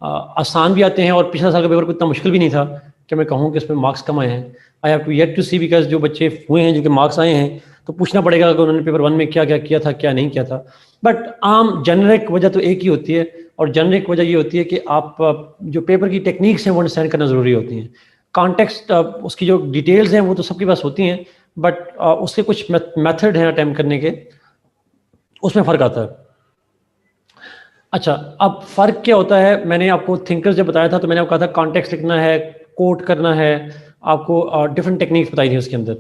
आसान भी आते हैं, और पिछला साल का पेपर इतना मुश्किल भी नहीं था कि मैं कहूँ कि इसमें मार्क्स कम आए हैं। I have to yet to see, because जो बच्चे हुए हैं जिनके मार्क्स आए हैं तो पूछना पड़ेगा कि उन्होंने पेपर 1 में क्या क्या किया था, क्या नहीं किया था। बट आम जेनरिक वजह तो एक ही होती है, और जेनरिक वजह ये होती है कि आप जो पेपर की टेक्निक्स हैं वो अंडरस्टैंड करना ज़रूरी होती हैं। कॉन्टेक्स्ट, उसकी जो डिटेल्स हैं वो तो सबके पास होती हैं, बट उसके कुछ मेथड हैं अटैम्प्ट करने के, उसमें फ़र्क आता है। अच्छा, अब फ़र्क क्या होता है, मैंने आपको थिंकर्स जब बताया था तो मैंने आपको कहा था कॉन्टेक्स्ट लिखना है, कोट करना है, आपको डिफरेंट टेक्निक्स बताई थी उसके अंदर।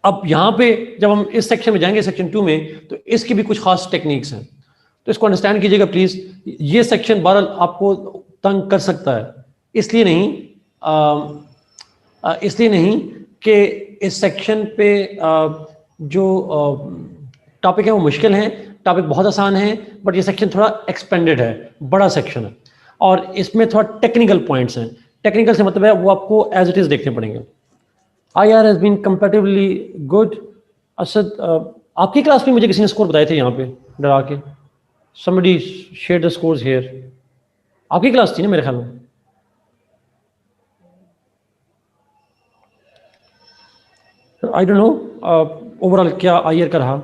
अब यहाँ पे जब हम इस सेक्शन में जाएंगे, सेक्शन 2 में, तो इसकी भी कुछ खास टेक्निक्स हैं, तो इसको अंडरस्टैंड कीजिएगा प्लीज़। ये सेक्शन बहरहाल आपको तंग कर सकता है, इसलिए नहीं कि इस सेक्शन पे जो टॉपिक है वो मुश्किल हैं, टॉपिक बहुत आसान है, बट ये सेक्शन थोड़ा एक्सपेंडेड है, बड़ा सेक्शन है, और इसमें थोड़ा टेक्निकल पॉइंट्स हैं। टेक्निकल से मतलब है वो आपको एज इट इज़ देखने पड़ेंगे। IR has been comparatively good। Asad, आपकी क्लास में मुझे किसी ने स्कोर बताए थे यहाँ पे डरा के। somebody shared the scores here। आपकी क्लास थी ना मेरे ख्याल में। आई डोंट नो ओवरऑल क्या IR का रहा।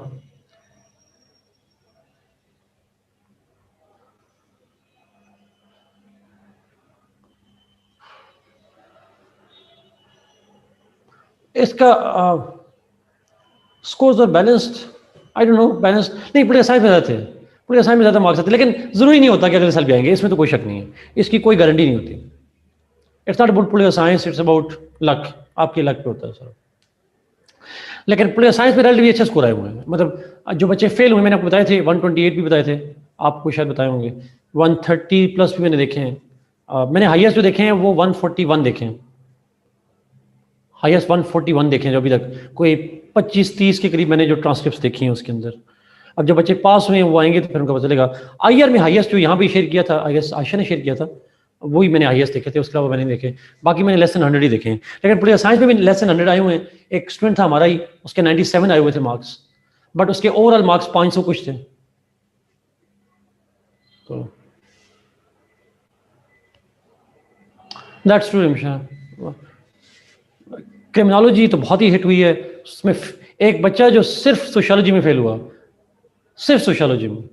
इसका स्कोर्स और balanced, I don't know, balanced नहीं, बड़े साइड में थे, पोलिटिकल साइंस में ज़्यादा मार्क्स आते हैं, लेकिन ज़रूरी नहीं होता कि अगले साल भी आएंगे, इसमें तो कोई शक नहीं है, इसकी कोई गारंटी नहीं होती। It's not about political science, it's about luck, आपके लक पे होता है सर। लेकिन पोलिटिकल साइंस में रिजल्ट भी अच्छे स्कोर आए हुए हैं, मतलब जो बच्चे फेल हुए मैंने आपको बताए थे 128 भी बताए थे, आपको शायद बताए होंगे, 130 प्लस भी मैंने देखे हैं, मैंने हाईएस्ट जो देखे हैं वो 141 देखे हैं, हाईएस्ट 141 देखे हैं जो अभी तक, कोई 25-30 के करीब मैंने जो ट्रांसक्रिप्ट देखी हैं उसके अंदर। अब जो बच्चे पास हुए हैं वो आएंगे तो फिर उनको पता चलेगा। आईआर में हाईएस्ट जो यहाँ भी शेयर किया था, आई गेस आयशा ने शेयर किया था, वही मैंने हाईएस्ट देखे थे, उसके अलावा मैंने देखे, बाकी मैंने लेस देन 100 ही देखे हैं। लेकिन पोलिटिकल साइंस में भी लेस देन 100 आए हुए हैं। एक स्टूडेंट था हमारा ही, उसके 97 आए हुए थे मार्क्स, बट उसके ओवरऑल मार्क्स 500 कुछ थे। तो दैट्स ट्रू हिमशा। क्रिमिनोलॉजी तो बहुत ही हिट हुई है, उसमें एक बच्चा जो सिर्फ सोशियोलॉजी में फेल हुआ, सिर्फ सोशियोलॉजी में,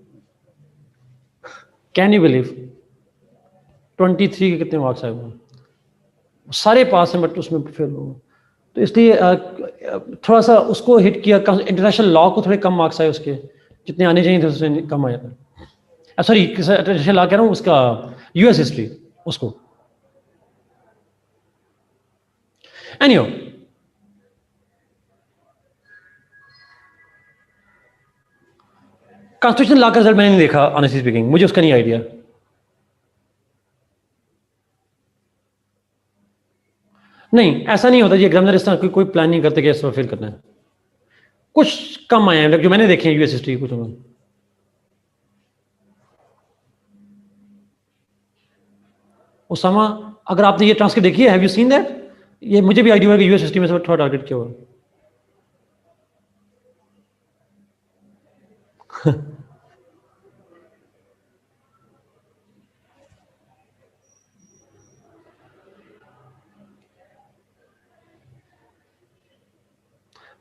कैन यू बिलीव, 23 के कितने मार्क्स आए हुए, सारे पास हैं बट उसमें फेल हुआ। तो इसलिए थोड़ा सा उसको हिट किया, इंटरनेशनल लॉ को थोड़े कम मार्क्स आए उसके, जितने आने चाहिए थे उससे कम आया था। सॉरी, इंटरनेशनल लॉ कह रहा हूँ, उसका यूएस हिस्ट्री, उसको। एनीहो, कॉन्स्टिट्यूशन लॉ का रिजल्ट मैंने नहीं देखा ऑनेस्टली स्पीकिंग, मुझे उसका नहीं आइडिया। नहीं, ऐसा नहीं होता जी, एग्जामिनर इस तरह कोई प्लान नहीं करते कि इस बार फेल करना है। कुछ कम आए हैं जो मैंने देखे हैं यूएस हिस्ट्री, कुछ उसामा, अगर आपने ये ट्रांसक्रिप्ट देखी है, हैव यू सीन दैट? ये मुझे भी आइडिया है कि यूएस हिस्ट्री में से थोड़ा टारगेट किया हुआ।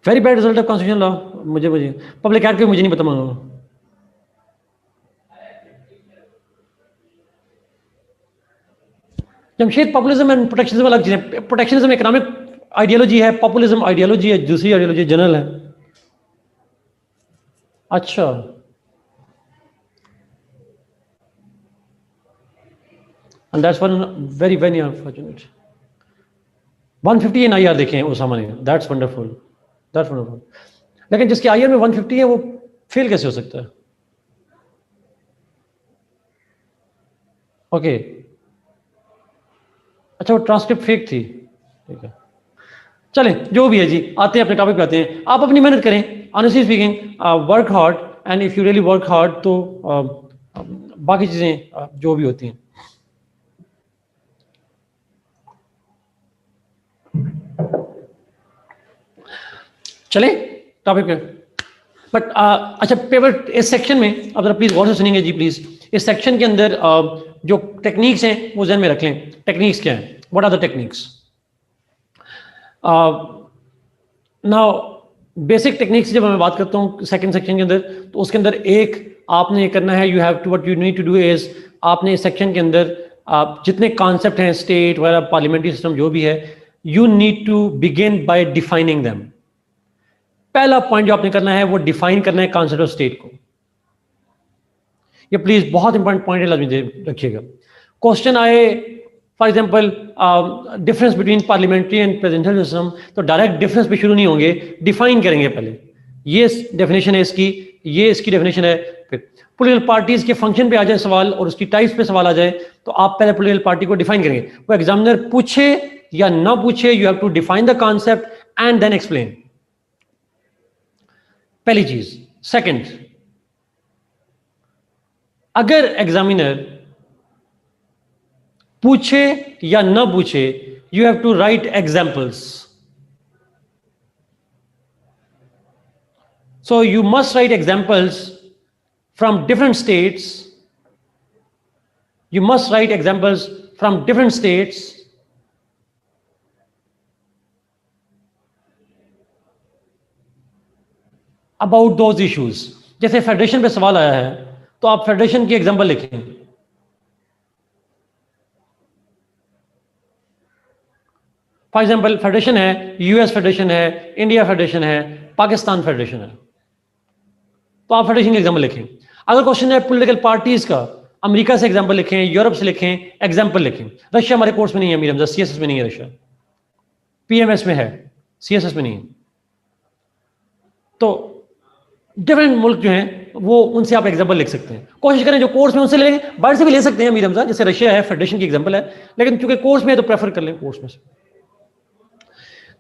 Very bad result of constitution law, मुझे पब्लिक एक्ट के मुझे नहीं पता मांगा। जमशेद, पॉपुलिज्म एंड प्रोटेक्शनिज्म अलग चीज है। प्रोटेक्शनिज्म इकोनॉमिक आइडियोलॉजी है, पॉपुलिज्म आइडियोलॉजी है, दूसरी आइडियोलॉजी जनरल है। अच्छा, and that's one very very unfortunate. 150 in IR देखे हैं उसामा ने, दैट्स वंडरफुल, दैट्स वंडरफुल। लेकिन जिसके आईआर में 150 है वो फेल कैसे हो सकता है? ओके, अच्छा, वो ट्रांसक्रिप्ट फेक थी, ठीक है। चलें, जो भी है जी, आते हैं अपने टॉपिक पे आते हैं। आप अपनी मेहनत करें, honestly speaking, work hard, and if you really work hard तो बाकी चीज़ें जो भी होती हैं। चलें टॉपिक पे। बट अच्छा, पेपर इस सेक्शन में अब जरा प्लीज गौर से सुनेंगे जी प्लीज। इस सेक्शन के अंदर जो टेक्निक्स हैं वो ध्यान में रख लें। टेक्निक्स क्या हैं? What are the techniques? Now basic techniques जब मैं बात करता हूँ सेकंड सेक्शन के अंदर, तो उसके अंदर एक आपने ये करना है, you have to, what you need to do is, आपने इस सेक्शन के अंदर आप जितने कॉन्सेप्ट हैं स्टेट वगैरह पार्लियामेंट्री सिस्टम जो भी है, you need to begin by defining them. पहला पॉइंट जो आपने करना है वो डिफाइन करना है कॉन्सेप्ट ऑफ स्टेट को। ये प्लीज बहुत इंपॉर्टेंट पॉइंट है, लाजमी रखिएगा। क्वेश्चन आए for example difference between parliamentary and presidential system, तो डायरेक्ट डिफरेंस पे शुरू नहीं होंगे, डिफाइन करेंगे पहले। ये डेफिनेशन है इसकी, ये इसकी डेफिनेशन है। फिर पॉलिटिकल पार्टीज के फंक्शन पे आ जाए सवाल और उसकी टाइप्स पे सवाल आ जाए, तो आप पहले पॉलिटिकल पार्टी को डिफाइन करेंगे। वो एग्जामिनर पूछे या ना पूछे, you have to define the concept and then explain. पहली चीज। सेकंड, अगर एग्जामिनर पूछे या ना पूछे, you have to write examples. So you must write examples from different states, you must write examples from different states about those issues। जैसे federation पे सवाल आया है तो आप फेडरेशन की एग्जांपल लिखें। फॉर एग्जांपल फेडरेशन है, यूएस फेडरेशन है, इंडिया फेडरेशन है, पाकिस्तान फेडरेशन है, तो आप फेडरेशन की एग्जांपल लिखें। अगर क्वेश्चन है पॉलिटिकल पार्टीज का, अमेरिका से एग्जाम्पल लिखें, यूरोप से लिखें, एग्जाम्पल लिखें। रशिया हमारे कोर्स में नहीं है मीर हमजा, सीएसएस में नहीं है रशिया, पीएमएस में है, सीएसएस में नहीं है। तो डिफरेंट मुल्क जो हैं वो उनसे आप एग्जाम्पल लिख सकते हैं, कोशिश करें जो कोर्स में उनसे ले लेंगे, बाहर से भी ले सकते हैं मीर हमजा, जैसे रशिया है, फेडरेशन की एग्जाम्पल है, लेकिन चूंकि कोर्स में है तो प्रेफर कर लें कोर्स में से।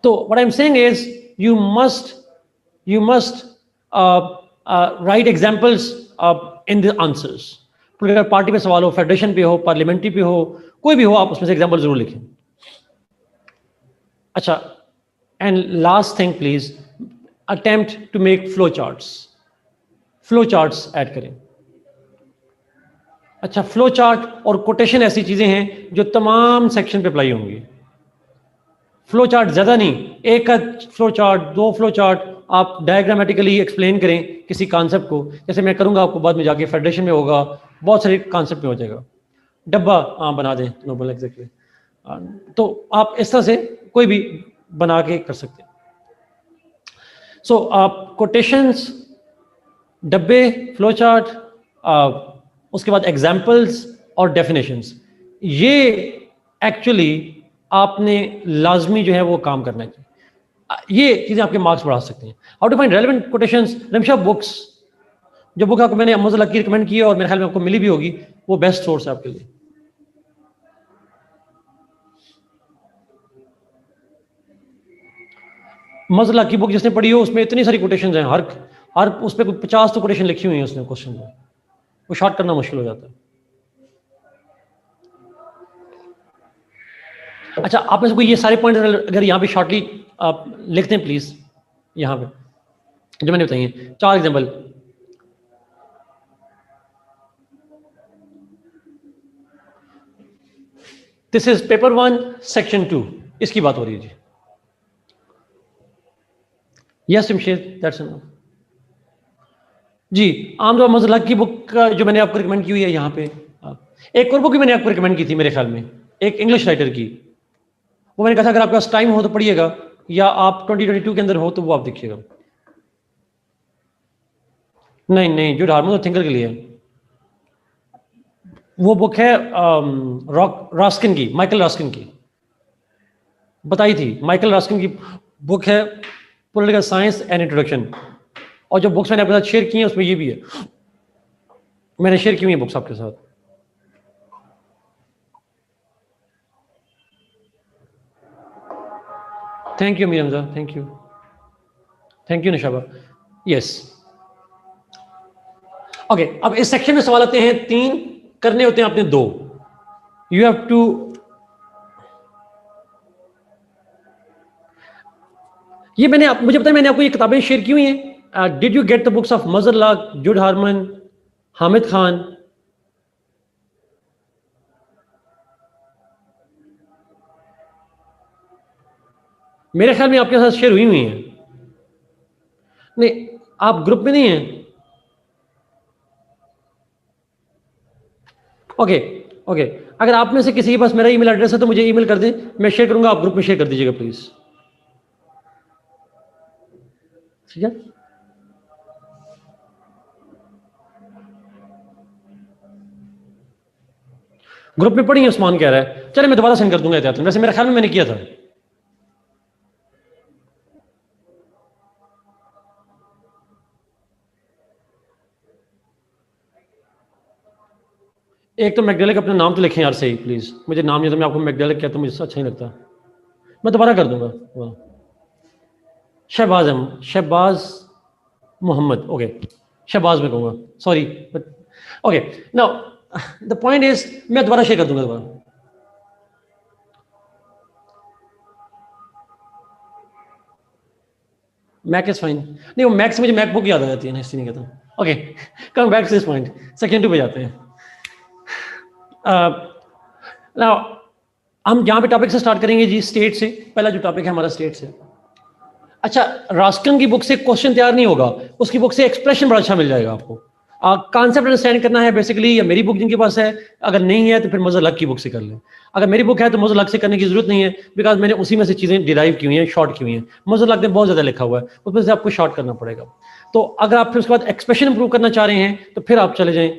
तो what I am saying is you must write examples in the answers. Political party पे सवाल हो, फेडरेशन पे हो, पार्लियामेंट्री पे हो, कोई भी हो, आप उसमें से एग्जाम्पल जरूर लिखें। अच्छा, and last thing please, attempt to make flow charts add करें। अच्छा, फ्लो चार्ट और कोटेशन ऐसी चीजें हैं जो तमाम सेक्शन पे अप्लाई होंगी। फ्लो चार्ट ज्यादा नहीं, एक का फ्लो चार्ट, 2 फ्लो चार्ट, आप डायग्रामेटिकली एक्सप्लेन करें किसी कॉन्सेप्ट को, जैसे मैं करूंगा आपको बाद में जाके, फेडरेशन में होगा, बहुत सारे कॉन्सेप्ट में हो जाएगा। डब्बा बना दें, नोबल एग्जैक्टली। तो आप इस तरह से कोई भी बना के कर सकते हैं। सो आप कोटेशंस, डब्बे, फ्लो चार्ट, उसके बाद एग्जाम्पल्स और डेफिनेशंस, ये एक्चुअली आपने लाजमी जो है वो काम करना चाहिए। ये चीजें आपके मार्क्स बढ़ा सकते हैं। How to find relevant quotations, रमशा बुक्स, जो बुक आपको मैंने अमज़ल की रिकमेंड की है और मेरे ख्याल में आपको मिली भी होगी, वो बेस्ट सोर्स है आपके लिए। मज़ला की बुक जिसने पढ़ी हो उसमें इतनी सारी कोटेशंस हैं, हर उस पर 50 तो कोटेशन लिखी हुई है उसने क्वेश्चन में, वो शॉर्ट करना मुश्किल हो जाता है। अच्छा, आप में से कोई ये सारे पॉइंट अगर यहाँ पे शॉर्टली आप लिखते हैं प्लीज, यहाँ पे जो मैंने बताइए 4 example. This is paper 1 section 2, इसकी बात हो रही है जी। यस शमशेर, दैट्स इनफ जी। आमदो मज़ला की बुक का जो मैंने आपको रिकमेंड की हुई है यहाँ पे, एक और बुक भी मैंने आपको रिकमेंड की थी मेरे ख्याल में, एक इंग्लिश राइटर की, वो मैंने कहा था अगर आपके पास टाइम हो तो पढ़िएगा, या आप 2022 के अंदर हो तो वो आप देखिएगा। नहीं, जुड हार्मन तो थिंकर के लिए है। वो बुक है रॉस्किन की, माइकल रॉस्किन की, बताई थी, माइकल रॉस्किन की बुक है पॉलिटिकल साइंस एंड इंट्रोडक्शन। और जो बुक्स मैंने आपके साथ शेयर की हैं उसमें ये भी है, मैंने शेयर की हुई है बुक्स आपके साथ। Thank you Mir Hamza, thank you Nishaba. Yes, okay. अब इस सेक्शन में सवाल आते हैं 3, करने होते हैं आपने 2। यू हैव टू, ये मुझे पता है मैंने आपको ये किताबें शेयर की हुई हैं। Did you get the books of मज़ला, जुड हार्मन, हामिद खान? मेरे ख्याल में आपके साथ शेयर हुई हैं। नहीं, आप ग्रुप में नहीं हैं। ओके, अगर आप में से किसी के पास मेरा ईमेल एड्रेस है तो मुझे ईमेल कर दें, मैं शेयर करूंगा, आप ग्रुप में शेयर कर दीजिएगा प्लीज, ठीक है? ग्रुप में पढ़ी उस्मान कह रहा है, चले मैं दोबारा सेंड कर दूंगा एहतियातन, वैसे मेरे ख्याल में मैंने किया था। एक तो मैकडैलिक अपना नाम तो लिखें यार सही प्लीज, मुझे नाम नहीं था, मैं आपको मैकडैलिक कहता हूँ, मुझे अच्छा नहीं लगता, मैं दोबारा कर दूंगा। शहबाज मोहम्मद, ओके, शहबाज में कहूँगा, sorry but okay. Now the point is, मैं दोबारा शेयर कर दूंगा दोबारा। मैक इज फाइन, नहीं वो मैक से मुझे मैकबुक याद आ जाती है ना, इसलिए नहीं कहता। Okay, come back to this point, second 2 पे जाते हैं। नाउ हम यहाँ पे टॉपिक से स्टार्ट करेंगे जी, स्टेट से। पहला जो टॉपिक है हमारा स्टेट से। अच्छा, रॉस्किन की बुक से क्वेश्चन तैयार नहीं होगा, उसकी बुक से एक्सप्रेशन बड़ा अच्छा मिल जाएगा आपको। कॉन्सेप्ट अंडरस्टैंड करना है बेसिकली, या मेरी बुक जिनके पास है, अगर नहीं है तो फिर मज़हर हक की बुक से कर लें। अगर मेरी बुक है तो मज़हर हक से करने की जरूरत नहीं है, बिकॉज मैंने उसी में से चीज़ें डिराइव की हुई हैं, शॉर्ट की हुई हैं। मज़हर हक ने बहुत ज़्यादा लिखा हुआ है, उसमें से आपको शॉर्ट करना पड़ेगा। तो अगर आप फिर उसके बाद एक्सप्रेशन इंप्रूव करना चाह रहे हैं तो फिर आप चले जाएं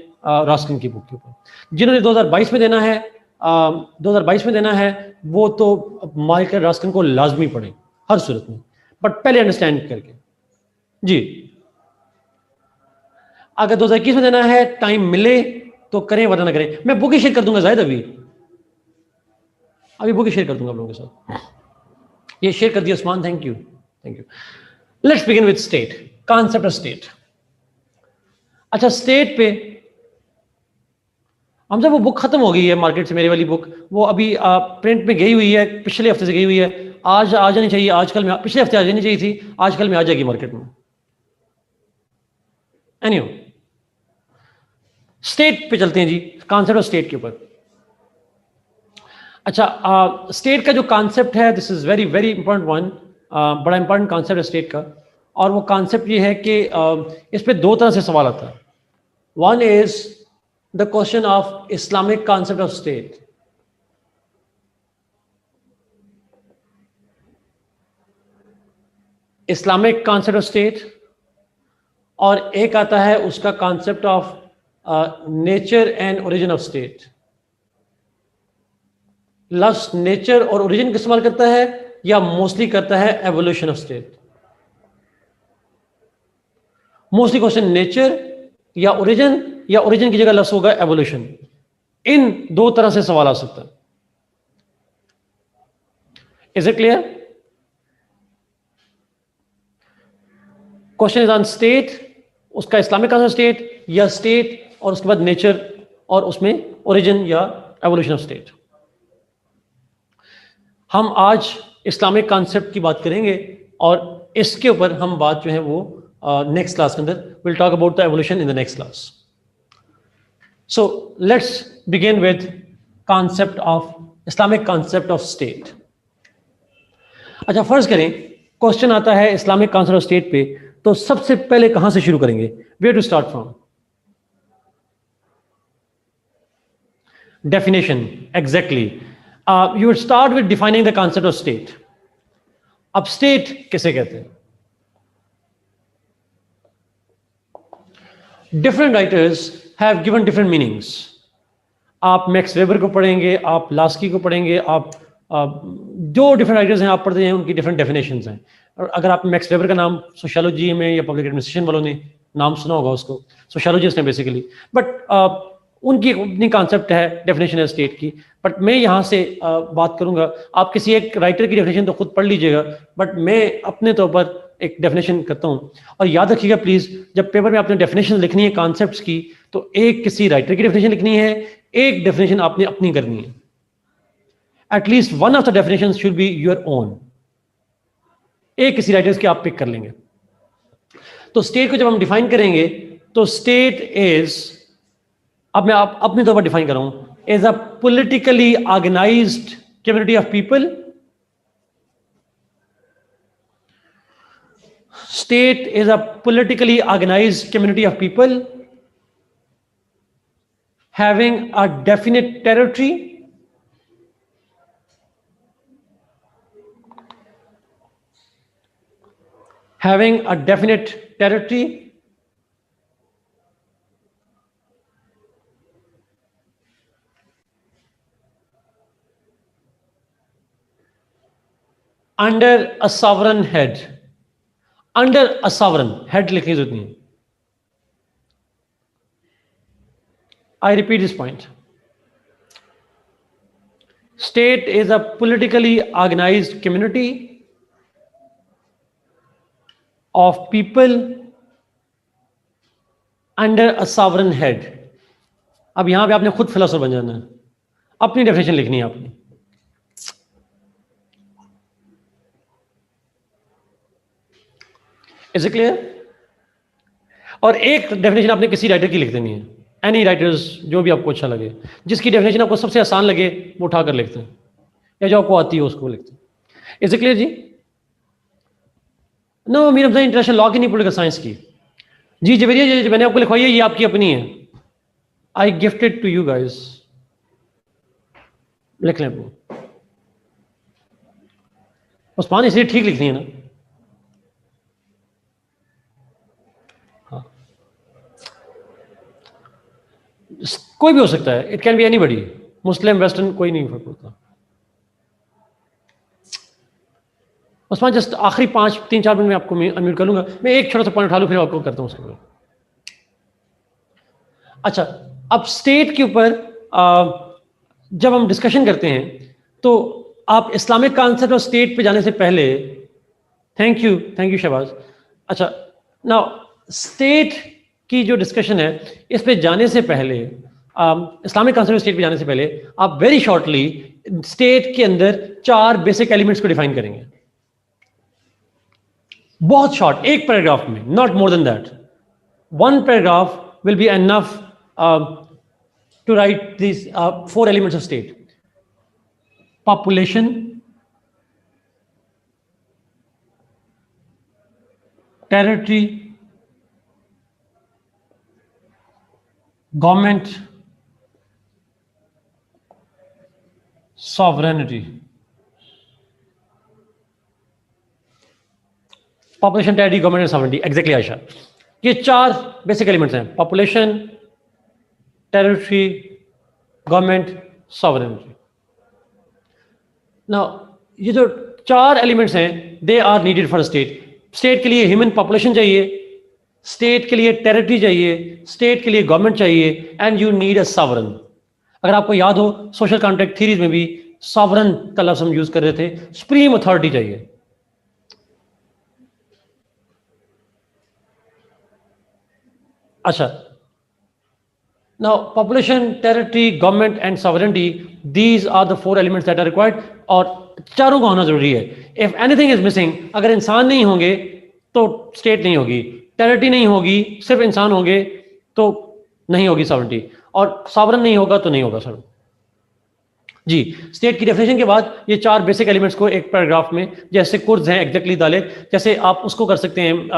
रस्किन की बुक के ऊपर। जिन्होंने 2022 में देना है 2022 में देना है वो तो माइकल रस्किन को लाजमी पढ़ें हर सूरत में, बट पहले अंडरस्टैंड करके जी। अगर 2021 में देना है टाइम मिले तो करें वरना ना करें। मैं बुक ही शेयर कर दूंगा जायद, अभी बुक ही शेयर कर दूंगा आप लोगों के साथ। ये शेयर कर दिया Usman, thank you thank you. Let's begin with state, concept of state. अच्छा, स्टेट पे हम जब वो बुक खत्म हो गई है मार्केट से, मेरी वाली बुक, वो अभी प्रिंट में गई हुई है, पिछले हफ्ते से गई हुई है। आज आ जानी चाहिए, आजकल में, पिछले हफ्ते आ जानी चाहिए थी, आजकल में आ जाएगी मार्केट में। एनीहो, स्टेट पे चलते हैं जी, कॉन्सेप्ट ऑफ स्टेट के ऊपर। अच्छा, स्टेट का जो कॉन्सेप्ट है, this is very very important one, बड़ा इंपॉर्टेंट कॉन्सेप्ट है स्टेट का। और वो कॉन्सेप्ट ये है कि इस पे दो तरह से सवाल आता है। One is the question of Islamic concept of state. Islamic concept of state, और एक आता है उसका concept of nature and origin of state. लफ्ज नेचर और ओरिजिन का इस्तेमाल करता है या मोस्टली करता है evolution of state? Mostly question nature या ओरिजिन की जगह लफ्ज होगा एवोल्यूशन। इन दो तरह से सवाल आ सकता है। Is it clear? Question is on state, उसका इस्लामिक कॉन्सेप्ट स्टेट, या स्टेट और उसके बाद नेचर और उसमें ओरिजिन या एवोल्यूशन ऑफ स्टेट। हम आज इस्लामिक कॉन्सेप्ट की बात करेंगे और इसके ऊपर हम बात जो है वो नेक्स्ट क्लास के अंदर will talk about the evolution in the next class. So let's begin with concept of Islamic concept of state. अच्छा, फर्ज करें क्वेश्चन आता है इस्लामिक कॉन्सेप्ट ऑफ स्टेट पे, तो सबसे पहले कहां से शुरू करेंगे? Where to start from? Definition, exactly. You will start with defining the concept of state. अब स्टेट किसे कहते हैं? Different writers have given different meanings. आप मैक्स वेबर को पढ़ेंगे, आप लास्की को पढ़ेंगे, आप जो डिफरेंट राइटर्स हैं आप पढ़ते हैं, उनकी डिफरेंट डेफिनेशंस हैं। और अगर आप मैक्स वेबर का नाम सोशियोलॉजी में या पब्लिक एडमिनिस्ट्रेशन वालों ने नाम सुना होगा, उसको सोशियोलॉजिस्ट हैं बेसिकली, बट उनकी अपनी कॉन्सेप्ट है, डेफिनेशन है स्टेट की। बट मैं यहाँ से बात करूँगा, आप किसी एक राइटर की डेफिनेशन तो खुद पढ़ लीजिएगा, बट मैं अपने तौर पर एक डेफिनेशन करता हूँ। और याद रखिएगा प्लीज, जब पेपर में आपने डेफिनेशन लिखनी है कॉन्सेप्ट्स की, तो एक किसी राइटर की डेफिनेशन लिखनी है, एक डेफिनेशन आपने अपनी करनी है। At least one of the definition should be your own. एक किसी राइटर्स की आप पिक कर लेंगे। तो स्टेट को जब हम डिफाइन करेंगे, तो स्टेट इज, अब मैं आप अपने तौर पर डिफाइन कर रहा हूं, is a politically organised community of people. State is a politically organized community of people having a definite territory, under a sovereign head। Under a sovereign head लिखने की जरूरत नहीं है। I repeat this point, state is a politically organised community of people under a sovereign head. अब यहां पे आपने खुद फिलोसोफर बन जाना है, अपनी डेफिनेशन लिखनी है आपने। Is it clear? और एक डेफिनेशन आपने किसी राइटर की लिख देनी है, एनी राइटर्स, जो भी आपको अच्छा लगे, जिसकी डेफिनेशन आपको सबसे आसान लगे वो उठाकर लिखते हैं, या जो आपको आती है उसको लिखते हैं। Is it clear ji? No, मेरा इंटरेस्ट लॉ की नहीं, पॉलिटिकल साइंस की। जी जवेरिया, जो मैंने आपको लिखवाई है ये आपकी अपनी है, I gifted to you guys. लिख लें वो उस्मान, इसलिए ठीक लिखनी है ना। कोई भी हो सकता है, it can be anybody, Muslim western कोई नहीं फर्क पड़ता। उस्मान जस्ट आखिरी 3-4 मिनट में आपको अनम्यूट कर लूंगा, मैं एक छोटा सा पॉइंट उठा लूँ फिर आपको करता हूँ उसके बाद। अच्छा, अब स्टेट के ऊपर जब हम डिस्कशन करते हैं तो आप इस्लामिक कॉन्सेप्ट और स्टेट पे जाने से पहले, थैंक यू शहबाज। अच्छा, नाउ स्टेट की जो डिस्कशन है इस पे जाने से पहले, इस्लामिक कॉन्सेप्ट स्टेट पे जाने से पहले आप वेरी शॉर्टली स्टेट के अंदर 4 बेसिक एलिमेंट्स को डिफाइन करेंगे, बहुत शॉर्ट, एक पैराग्राफ में, not more than that. 1 paragraph will be enough to write these 4 elements of state: population, territory, government, sovereignty. Population, territory, government and sovereignty, exactly Ayesha. ये 4 basic elements हैं: population, territory, government, sovereignty. Now ये जो 4 elements हैं they are needed for state. State के लिए human population चाहिए, state के लिए टेरिटरी चाहिए, स्टेट के लिए गवर्नमेंट चाहिए, and you need a sovereign. अगर आपको याद हो सोशल कॉन्ट्रैक्ट थ्योरीज में भी सॉवरन का लफ्ज हम यूज कर रहे थे, सुप्रीम अथॉरिटी चाहिए। अच्छा, now population, territory, government and sovereignty, these are the 4 elements that are required, और चारों का होना जरूरी है। if anything is missing, अगर इंसान नहीं होंगे तो स्टेट नहीं होगी, टेरिटरी नहीं होगी, सिर्फ इंसान होंगे तो नहीं होगी सॉवरेनिटी, और सॉवरन नहीं होगा तो नहीं होगा सर। जी, स्टेट की डेफिनेशन के बाद ये 4 बेसिक एलिमेंट्स को एक पैराग्राफ में, जैसे कुर्द हैं एग्जैक्टली डाले, जैसे आप उसको कर सकते हैं,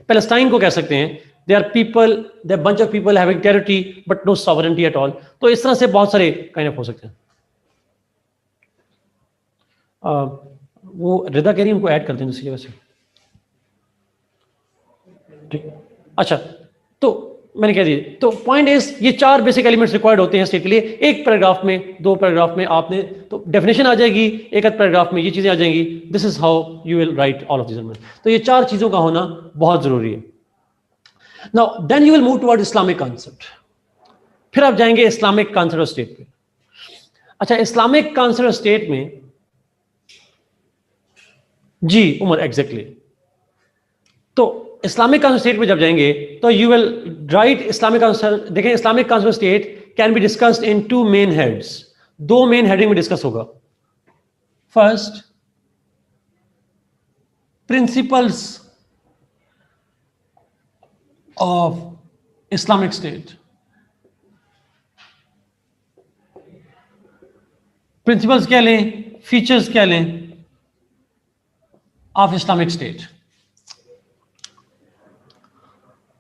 पैलेस्टाइन को कह सकते हैं, they are people, they are bunch of people having territory but no sovereignty at all. तो इस तरह से बहुत सारे काइंड ऑफ हो सकते हैं। वो रिदा कह रही है उनको ऐड करते हैं दूसरी जगह से, ठीक। अच्छा, तो मैंने कह दी, तो पॉइंट इज ये 4 बेसिक एलिमेंट्स रिक्वायर्ड होते हैं स्टेट के लिए। एक पैराग्राफ में, 2 पैराग्राफ में आपने, तो डेफिनेशन आ जाएगी, एक आध पैराग्राफ में ये चीजें आ जाएंगी। This is how you will write all of this elements. तो ये 4 चीजों का होना बहुत जरूरी है। Now then you will move toward Islamic concept. फिर आप जाएंगे इस्लामिक कॉन्सेप्ट ऑफ स्टेट पे। अच्छा, इस्लामिक कॉन्सेप्ट ऑफ स्टेट में, जी उमर एग्जैक्टली, तो इस्लामिक कॉन्सेप्ट स्टेट में जब जाएंगे तो you will write Islamic concept. देखें, Islamic concept state can be discussed in 2 main heads, 2 main heading में डिस्कस होगा। First, principles of Islamic state. Principles क्या लें, फीचर्स क्या लें ऑफ इस्लामिक स्टेट।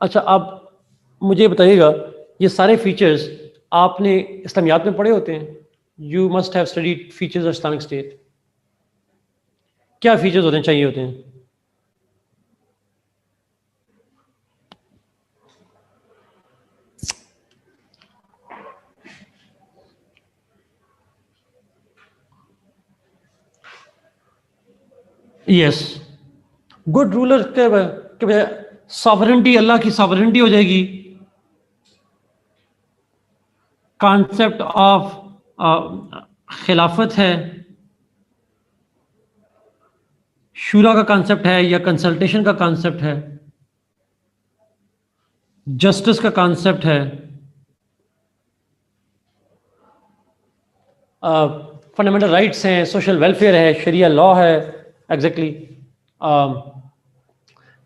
अच्छा, आप मुझे बताइएगा, ये सारे फीचर्स आपने इस्लामियात में पढ़े होते हैं? You must have studied features of Islamic state. क्या फीचर्स होते हैं, चाहिए होते हैं? यस, गुड रूलर के बजाय सॉवरेनिटी, अल्लाह की सॉवरेनिटी हो जाएगी। कॉन्सेप्ट ऑफ खिलाफत है, शूरा का कॉन्सेप्ट है या कंसल्टेशन का कॉन्सेप्ट है, जस्टिस का कॉन्सेप्ट है, फंडामेंटल राइट्स हैं, सोशल वेलफेयर है, शरिया लॉ है, एग्जैक्टली।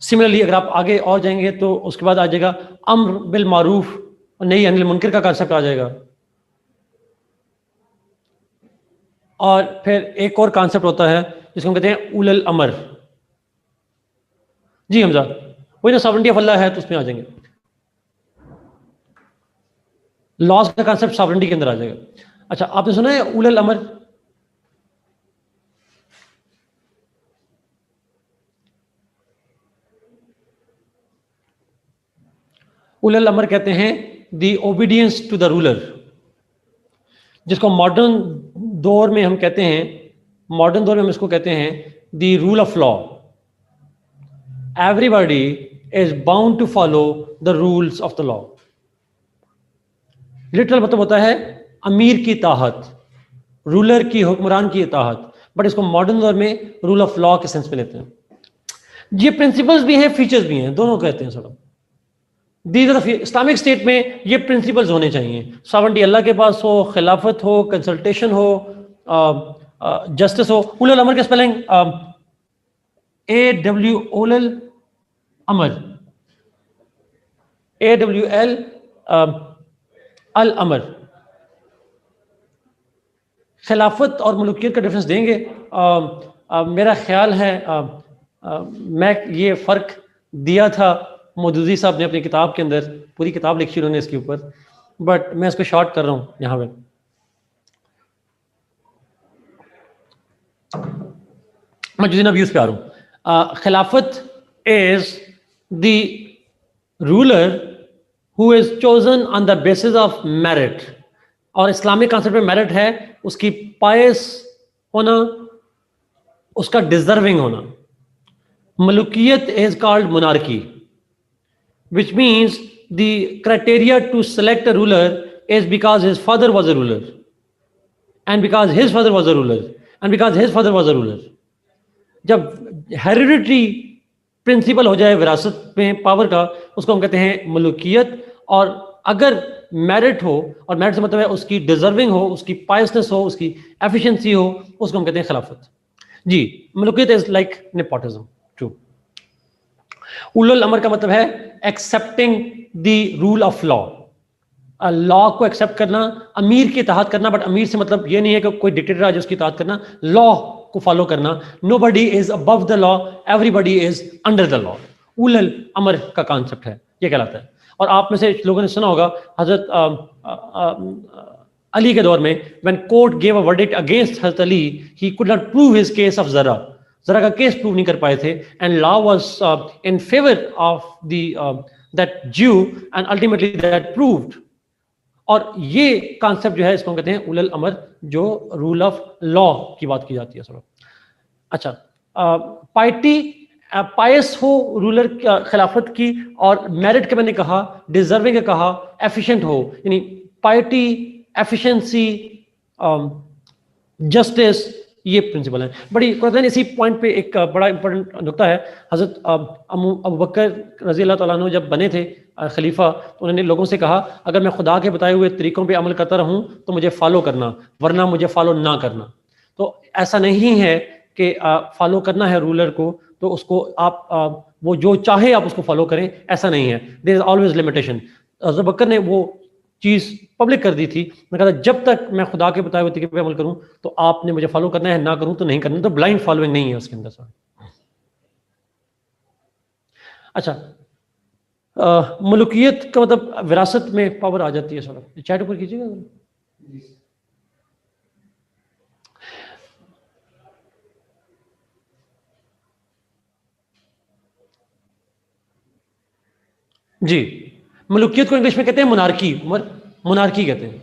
सिमिलरली अगर आप आगे और जाएंगे तो उसके बाद आ जाएगा अम्र बिल मारूफ और नही अनिल मुनकर का कॉन्सेप्ट आ जाएगा। और फिर एक और कॉन्सेप्ट होता है जिसको हम कहते हैं उलल अमर। जी हमजा, वही ना, सॉवरेनिटी ऑफ अल्लाह है तो उसमें आ जाएंगे, लॉज का कॉन्सेप्ट सॉवरेनिटी के अंदर आ जाएगा। अच्छा, आपने सुना है उलल अमर? उलल अमर कहते हैं the obedience to the ruler, जिसको मॉडर्न दौर में हम कहते हैं, मॉडर्न दौर में हम इसको कहते हैं the rule of law. Everybody is bound to follow the rules of the law. Literal मतलब होता है अमीर की ताहत, रूलर की, हुक्मरान की इताहत, बट इसको मॉडर्न दौर में रूल ऑफ लॉ के सेंस में लेते हैं। ये प्रिंसिपल्स भी हैं, फीचर्स भी हैं, दोनों कहते हैं sir. These are Islamic state में ये प्रिंसिपल्स होने चाहिए। सॉवरेंटी अल्लाह के पास हो, खिलाफत हो, कंसल्टेशन हो, जस्टिस हो। उलुल अमर का स्पेलिंग AW उलुल अमर, AWL अल अमर। खिलाफत और मुल्कियत का डिफरेंस देंगे। मेरा ख्याल है मैं ये फ़र्क दिया था, मौदूदी साहब ने अपनी किताब के अंदर, पूरी किताब लिखी उन्होंने इसके ऊपर, बट मैं इसको शॉर्ट कर रहा हूँ यहाँ पे। मैं जिन व्यूज़ पे आ रहा हूँ। खिलाफत is the ruler who is chosen on the basis of merit, और इस्लामिक कॉन्सेप्ट में मेरिट है उसकी पायस होना, उसका डिजर्विंग होना। मलुकियत is called monarchy, which means the criteria to select a ruler is because his father was a ruler, and because his father was a ruler, and because his father was a ruler. जब hereditary principal हो जाए विरासत में power का, उसको हम कहते हैं मलुकियत। और अगर मेरिट हो, और मेरिट से मतलब है उसकी डिजर्विंग हो, उसकी पायसनेस हो, उसकी एफिशिएंसी हो, उसको हम कहते हैं खिलाफत। जी, मलुकियत इज लाइक नेपोटिज्म। ट्रू। उलुल अमर का मतलब है accepting the rule of law, law को एक्सेप्ट करना, अमीर की इताहत करना। बट अमीर से मतलब ये नहीं है कि कोई डिक्टेटर आज उसकी इताहत करना, लॉ को फॉलो करना। Nobody is above the law, everybody is under the law. उलुल अमर का कॉन्सेप्ट है, ये कहलाता है। और आप में से लोगों ने सुना होगा हजरत अली के दौर में, when court gave a verdict against Hazrat Ali, he could not prove his case of जरा, जरा का केस प्रूव नहीं कर पाए थे, and law was in favour of the that Jew, and ultimately that proved. और ये कॉन्सेप्ट जो है इसको कहते हैं उलुल अमर, जो रूल ऑफ लॉ की बात की जाती है सर। अच्छा, पाइटी, पायस हो रूलर खिलाफत की, और मेरिट के मैंने कहा, डिजर्विंग का कहा, एफिशिएंट हो, यानी पाइटी, एफिशिएंसी, जस्टिस, ये प्रिंसिपल है। बड़ी कुरान इसी पॉइंट पे एक बड़ा इंपॉर्टेंट नुकता है। हजरत अबू बकर रजी अल्लाह तआला अन्हु जब बने थे खलीफा, तो उन्होंने लोगों से कहा, अगर मैं खुदा के बताए हुए तरीकों पे अमल करता रहूं तो मुझे फॉलो करना, वरना मुझे फॉलो ना करना। तो ऐसा नहीं है कि फॉलो करना है रूलर को तो उसको आप वो जो चाहे आप उसको फॉलो करें, ऐसा नहीं है। There is always limitation. Abu Bakr ने वो चीज़ पब्लिक कर दी थी, मैं कहता जब तक मैं खुदा के बताए हुए तरीके पे अमल करूं तो आपने मुझे फॉलो करना है, ना करूं तो नहीं करना। तो ब्लाइंड फॉलोइंग नहीं है उसके अंदर सर। अच्छा, मुल्कियत का मतलब विरासत में पावर आ जाती है सर। चैट ऊपर कीजिएगा। जी, मुल्कियत को इंग्लिश में कहते हैं मोनार्की, मोनार्की कहते हैं।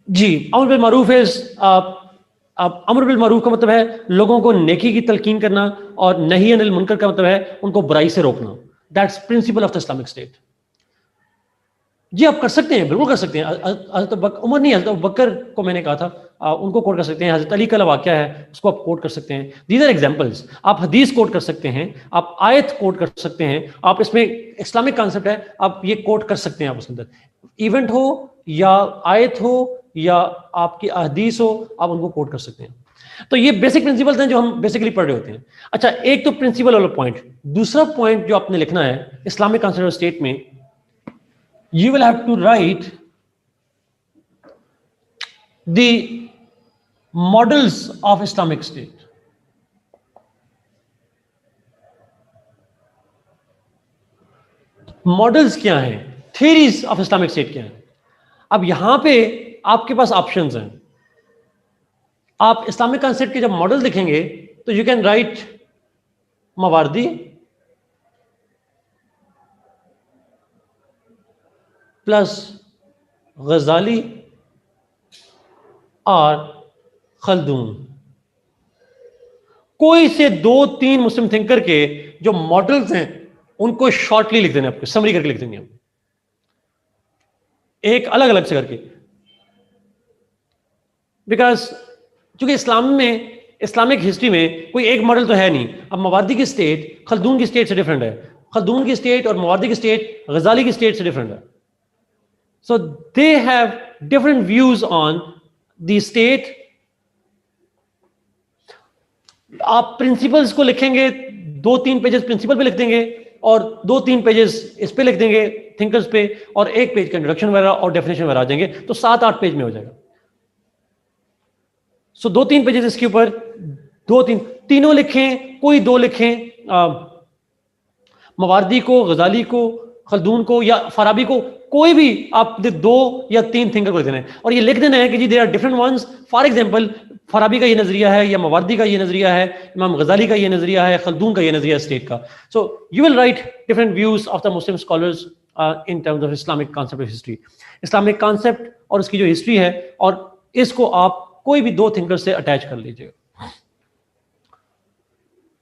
जी, अमर बिल मारूफ इज, अमर बिल मारूफ का मतलब है लोगों को नेकी की तलकीन करना, और नही अनिल मुनकर का मतलब है उनको बुराई से रोकना। That's principle of the Islamic state. जी, आप कर सकते हैं, बिल्कुल कर सकते हैं। हजरत उमर नहीं, हजरत बकर को मैंने कहा था, उनको कोट कर सकते हैं। हजरत अली का वाक़या है, उसको आप कोट कर सकते हैं। These are examples. आप हदीस कोट कर सकते हैं, आप आयत कोट कर सकते हैं, आप इसमें इस्लामिक कॉन्सेप्ट है, आप ये कोट कर सकते हैं। आप उसके अंदर इवेंट हो या आयत हो या आपकी हदीस हो, आप उनको कोट कर सकते हैं। तो ये बेसिक प्रिंसिपल्स हैं जो हम बेसिकली पढ़ रहे होते हैं। अच्छा, एक तो प्रिंसिपल वाला पॉइंट। दूसरा पॉइंट जो आपने लिखना है इस्लामिक कॉन्सेप्ट ऑफ स्टेट में, you will have to write the models of Islamic State. Models क्या हैं, थ्योरीज ऑफ इस्लामिक स्टेट क्या हैं। अब यहां पे आपके पास ऑप्शंस हैं। आप इस्लामिक कॉन्सेप्ट के जब मॉडल लिखेंगे तो यू कैन राइट मवारदी, प्लस गजाली और खल्दून। कोई से 2-3 मुस्लिम थिंकर के जो मॉडल्स हैं उनको शॉर्टली लिख देने, आपको समरी करके लिख देंगे हम, एक अलग अलग से करके। बिकॉज चूंकि इस्लाम में, इस्लामिक हिस्ट्री में कोई एक मॉडल तो है नहीं। अब मवादी की स्टेट खल्दून की स्टेट से डिफरेंट है, खल्दून की स्टेट और मवादी की स्टेट गजाली की स्टेट से डिफरेंट है। So they have different views on the state. आप प्रिंसिपल्स को लिखेंगे, 2-3 पेजेस प्रिंसिपल पे लिख देंगे और 2-3 पेजेस इस पे लिख देंगे थिंकर्स पे, और 1 पेज का इंट्रोडक्शन वगैरह और डेफिनेशन वगैरह आ जाएंगे, तो 7-8 पेज में हो जाएगा। सो 2-3 पेजेस इसके ऊपर, 2-3, तीनों लिखें, कोई 2 लिखें, मवारदी को, गजाली को, खल्दून को या फराबी को, कोई भी आप 2 या 3 थिंकर को लिख देना है और ये लिख देना है कि जी there are different ones. For example Farabi का ये नजरिया है, या मवारदी का ये नजरिया है, इमाम गजाली का ये नजरिया है, खल्दून का ये नजरिया स्टेट का। So you will right different views of the Muslim scholars in terms of Islamic concept of history. Islamic concept और उसकी जो हिस्ट्री है, और इसको आप कोई भी 2 थिंकर से अटैच कर लीजिएगा।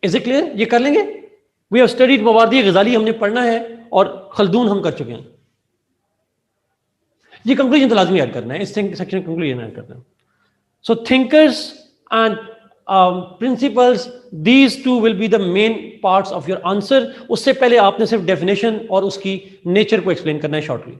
Is it clear? ये कर लेंगे। वी हैव स्टडीड मवारदी, गजाली हमने पढ़ना है और खल्दून हम कर चुके हैं। ये कंक्लूजन तो लाजमी ऐड करना है, इस सेक्शन में कंक्लूजन ऐड करना है। So thinkers and principles, these 2 will be the main parts of your answer. उससे पहले आपने सिर्फ डेफिनेशन और उसकी नेचर को एक्सप्लेन करना है शॉर्टली।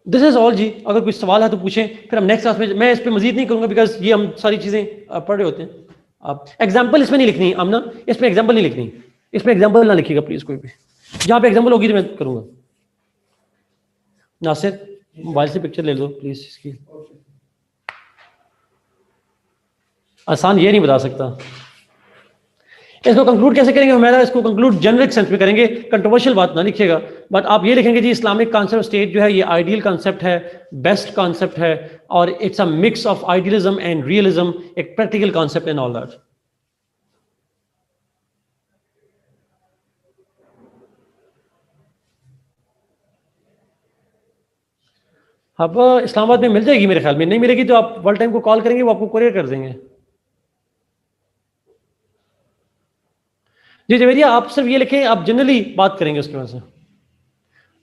दिस इज ऑल जी। अगर कोई सवाल है तो पूछें, फिर हम नेक्स्ट क्लास में, मैं इस पे मजीद नहीं करूंगा बिकॉज ये हम सारी चीजें पढ़ रहे होते हैं। आप एग्जाम्पल इसमें नहीं लिखनी आमना, इसमें एग्जाम्पल नहीं लिखनी, इसमें एग्जाम्पल ना लिखिएगा प्लीज कोई भी। जहां पे एग्जाम्पल होगी तो मैं करूंगा। नासिर मोबाइल से पिक्चर ले लो प्लीज इसकी। आसान ये नहीं बता सकता। इसको कंक्लूड कैसे करेंगे हमारा? इसको कंक्लूड जेनरिक सेंस में करेंगे, कंट्रोवर्शियल बात ना लिखिएगा, बट आप ये लिखेंगे जी इस्लामिक कॉन्सेप्ट ऑफ स्टेट जो है ये आइडियल कॉन्सेप्ट है, बेस्ट कॉन्सेप्ट है, और it's a mix of idealism and realism, एक practical concept and all that. अब इस्लामाबाद में मिल जाएगी मेरे ख्याल में, नहीं मिलेगी तो आप वर्ल्ड टाइम को कॉल करेंगे, वो आपको कोरियर कर देंगे। जी जवेरिया, आप सिर्फ ये लिखें, आप जनरली बात करेंगे उसके बाद से।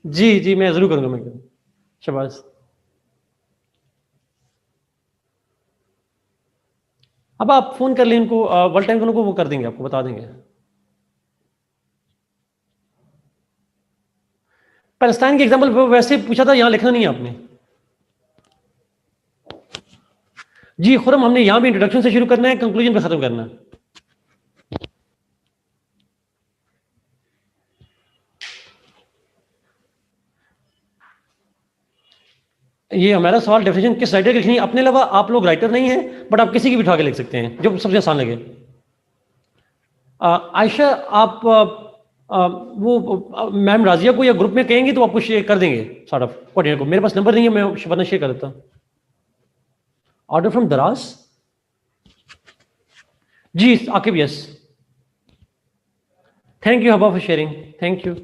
जी जी मैं जरूर करूंगा, मैं शबाज। अब आप फोन कर लें उनको, वर्ल्ड टाइम को वो कर देंगे, आपको बता देंगे। पैलेस्टाइन के एग्जाम्पल वैसे पूछा था, यहां लिखना नहीं है आपने। जी खुरम, हमने यहां भी इंट्रोडक्शन से शुरू करना है, कंक्लूजन पे खत्म करना है। ये हमारा सवाल डेफिनेशन किस राइटर की लिखनी है, अपने अलावा आप लोग राइटर नहीं है, बट आप किसी की भी उठा के लिख सकते हैं जो सबसे आसान लगे। आयशा, आप वो मैम राजिया को या ग्रुप में कहेंगे तो आपको शेयर कर देंगे सॉर्ट ऑफ कोऑर्डिनेटर को। मेरे पास नंबर नहीं है, मैं वरना शेयर कर देता। ऑर्डर फ्रॉम दराज, जी आकिब, यस। थैंक यू हबा फॉर शेयरिंग, थैंक यू।